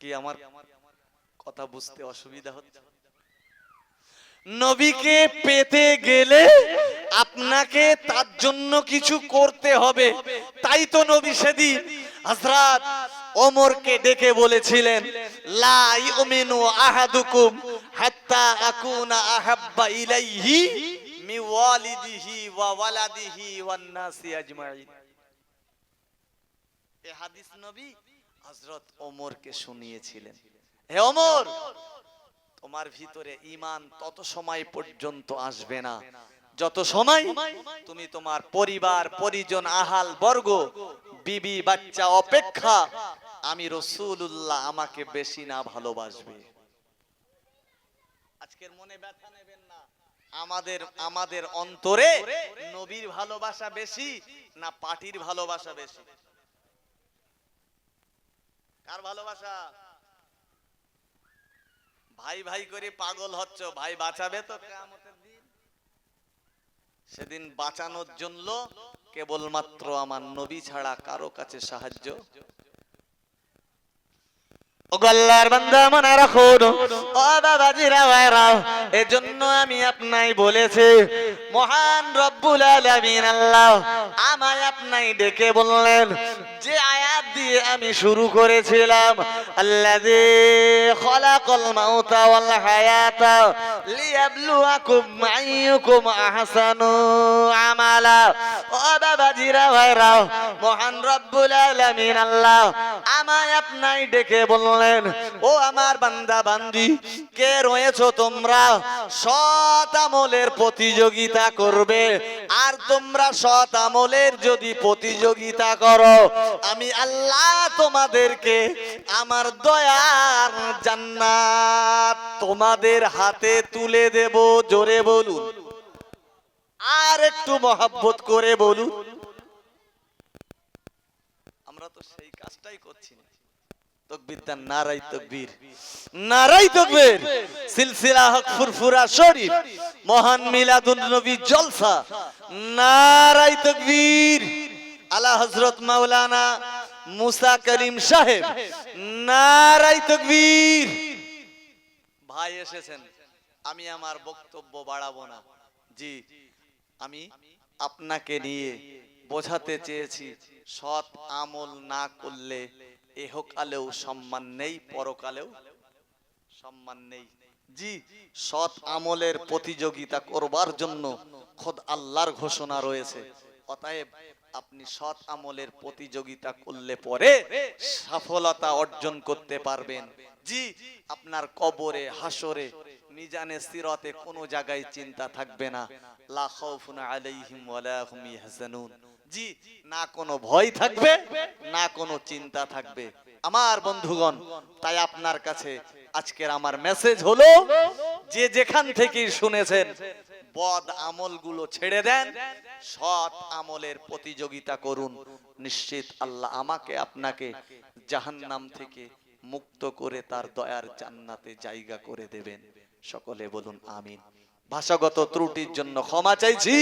কি আমার কথা বুঝতে অসুবিধা হচ্ছে? নবীকে পেতে গেলে আপনাকে তার জন্য কিছু করতে হবে। তাই তো নবী সেদিন হযরত ওমরকে ডেকে বলেছিলেন, লা ইউমিনু আহাদুকুম হাত্তা আকুনা আহাব্বা ইলাইহি মি ওয়ালিদিহি ওয়া ওয়ালাদিহি ওয়ান নাসি আজমাইন। এই হাদিস নবী হযরত ওমরকে শুনিয়েছিলেন। হে ওমর, তোমার ভিতরে ঈমান তত সময় পর্যন্ত আসবে না যত সময় তুমি তোমার পরিবার পরিজন আহাল বর্গ বিবি বাচ্চা অপেক্ষা আমি রাসূলুল্লাহ আমাকে বেশি না ভালোবাসবে। আজকের মনে ব্যথা নেবেন না, আমাদের অন্তরে নবীর ভালোবাসা বেশি না পার্টির ভালোবাসা বেশি? কার ভালোবাসা? ভাই ভাই করে পাগল হচ্ছ, ভাই বাঁচাবে তো কিয়ামতের দিন? সেদিন বাঁচানোর জন্য কেবলমাত্র আমার নবী ছাড়া কারো কাছে সাহায্য। ও আল্লাহর বান্দা মনে রাখুন, ও বাবাজিরা ভাইরা, এজন্য আমি আপনাই বলেছি মহান রব্বুল আলামিন আল্লাহ আমায় আপনাই ডেকে বললেন যে আয়াত দিয়ে আমি শুরু করেছিলাম, আল্লাযী খালাকাল মাউতা ওয়াল হায়াতা লিয়াবলুয়াকুম আইয়ুকুম আহসানু আমালা। ও বাবাজিরা ভাইরা, মহান রব্বুল আলামিন আল্লাহ আমায় আপনাই ডেকে বললেন, ও আমার বান্দা বান্দি, কে রয়েছো তোমরা সৎ আমলের প্রতিযোগিতা করবে। আর তোমরা সৎ আমলের যদি প্রতিযোগিতা করো, আমি আল্লাহ তোমাদেরকে আমার দয়ার জান্নাত তোমাদের হাতে তুলে দেব। জোরে বলুন, আর একটু মহব্বত করে বলুন। আমরা তো সেই কাজটাই করছি না। তাকবীর দেন, নারায়ে তাকবীর, নারায়ে তাকবীর। সিলসিলা হক ফুরফুরা শরীফ মহান মিলাদুন নবী জলসা, নারায়ে তাকবীর। আলা হযরত মাওলানা মুসা করিম সাহেব, নারায়ে তাকবীর। ভাই এসেছেন, আমি আমার বক্তব্য বাড়াবো না। জি, আমি আপনাকে নিয়ে বোঝাতে চেয়েছি সৎ আমল না করলে ইহকালেও সম্মান নেই, পরকালেও সম্মান নেই। জি, সৎ আমলের প্রতিযোগিতা করবার জন্য খোদ আল্লাহর ঘোষণা রয়েছে। অতএব আপনি সৎ আমলের প্রতিযোগিতা করলে পরে সফলতা অর্জন করতে পারবেন। জি, আপনার কবরে, হাসরে, মিজানে সিরাতে কোনো জায়গায় চিন্তা থাকবে না। লা খাউফুন আলাইহিম ওয়ালা হুম ইয়াহজানুন। জি, না কোনো ভয় থাকবে, না কোনো চিন্তা থাকবে। আমার বন্ধুগণ, তাই আপনার কাছে আজকের আমার মেসেজ হলো, যে যেখান থেকে শুনেছেন বদ আমলগুলো ছেড়ে দেন, সৎ আমলের প্রতিযোগিতা করুন। নিশ্চিত আল্লাহ আমাকে আপনাকে জাহান্নাম থেকে মুক্ত করে তার দয়ার জান্নাতে জায়গা করে দেবেন। সকলে বলুন আমিন। ভাষাগত ত্রুটির জন্য ক্ষমা চাইছি।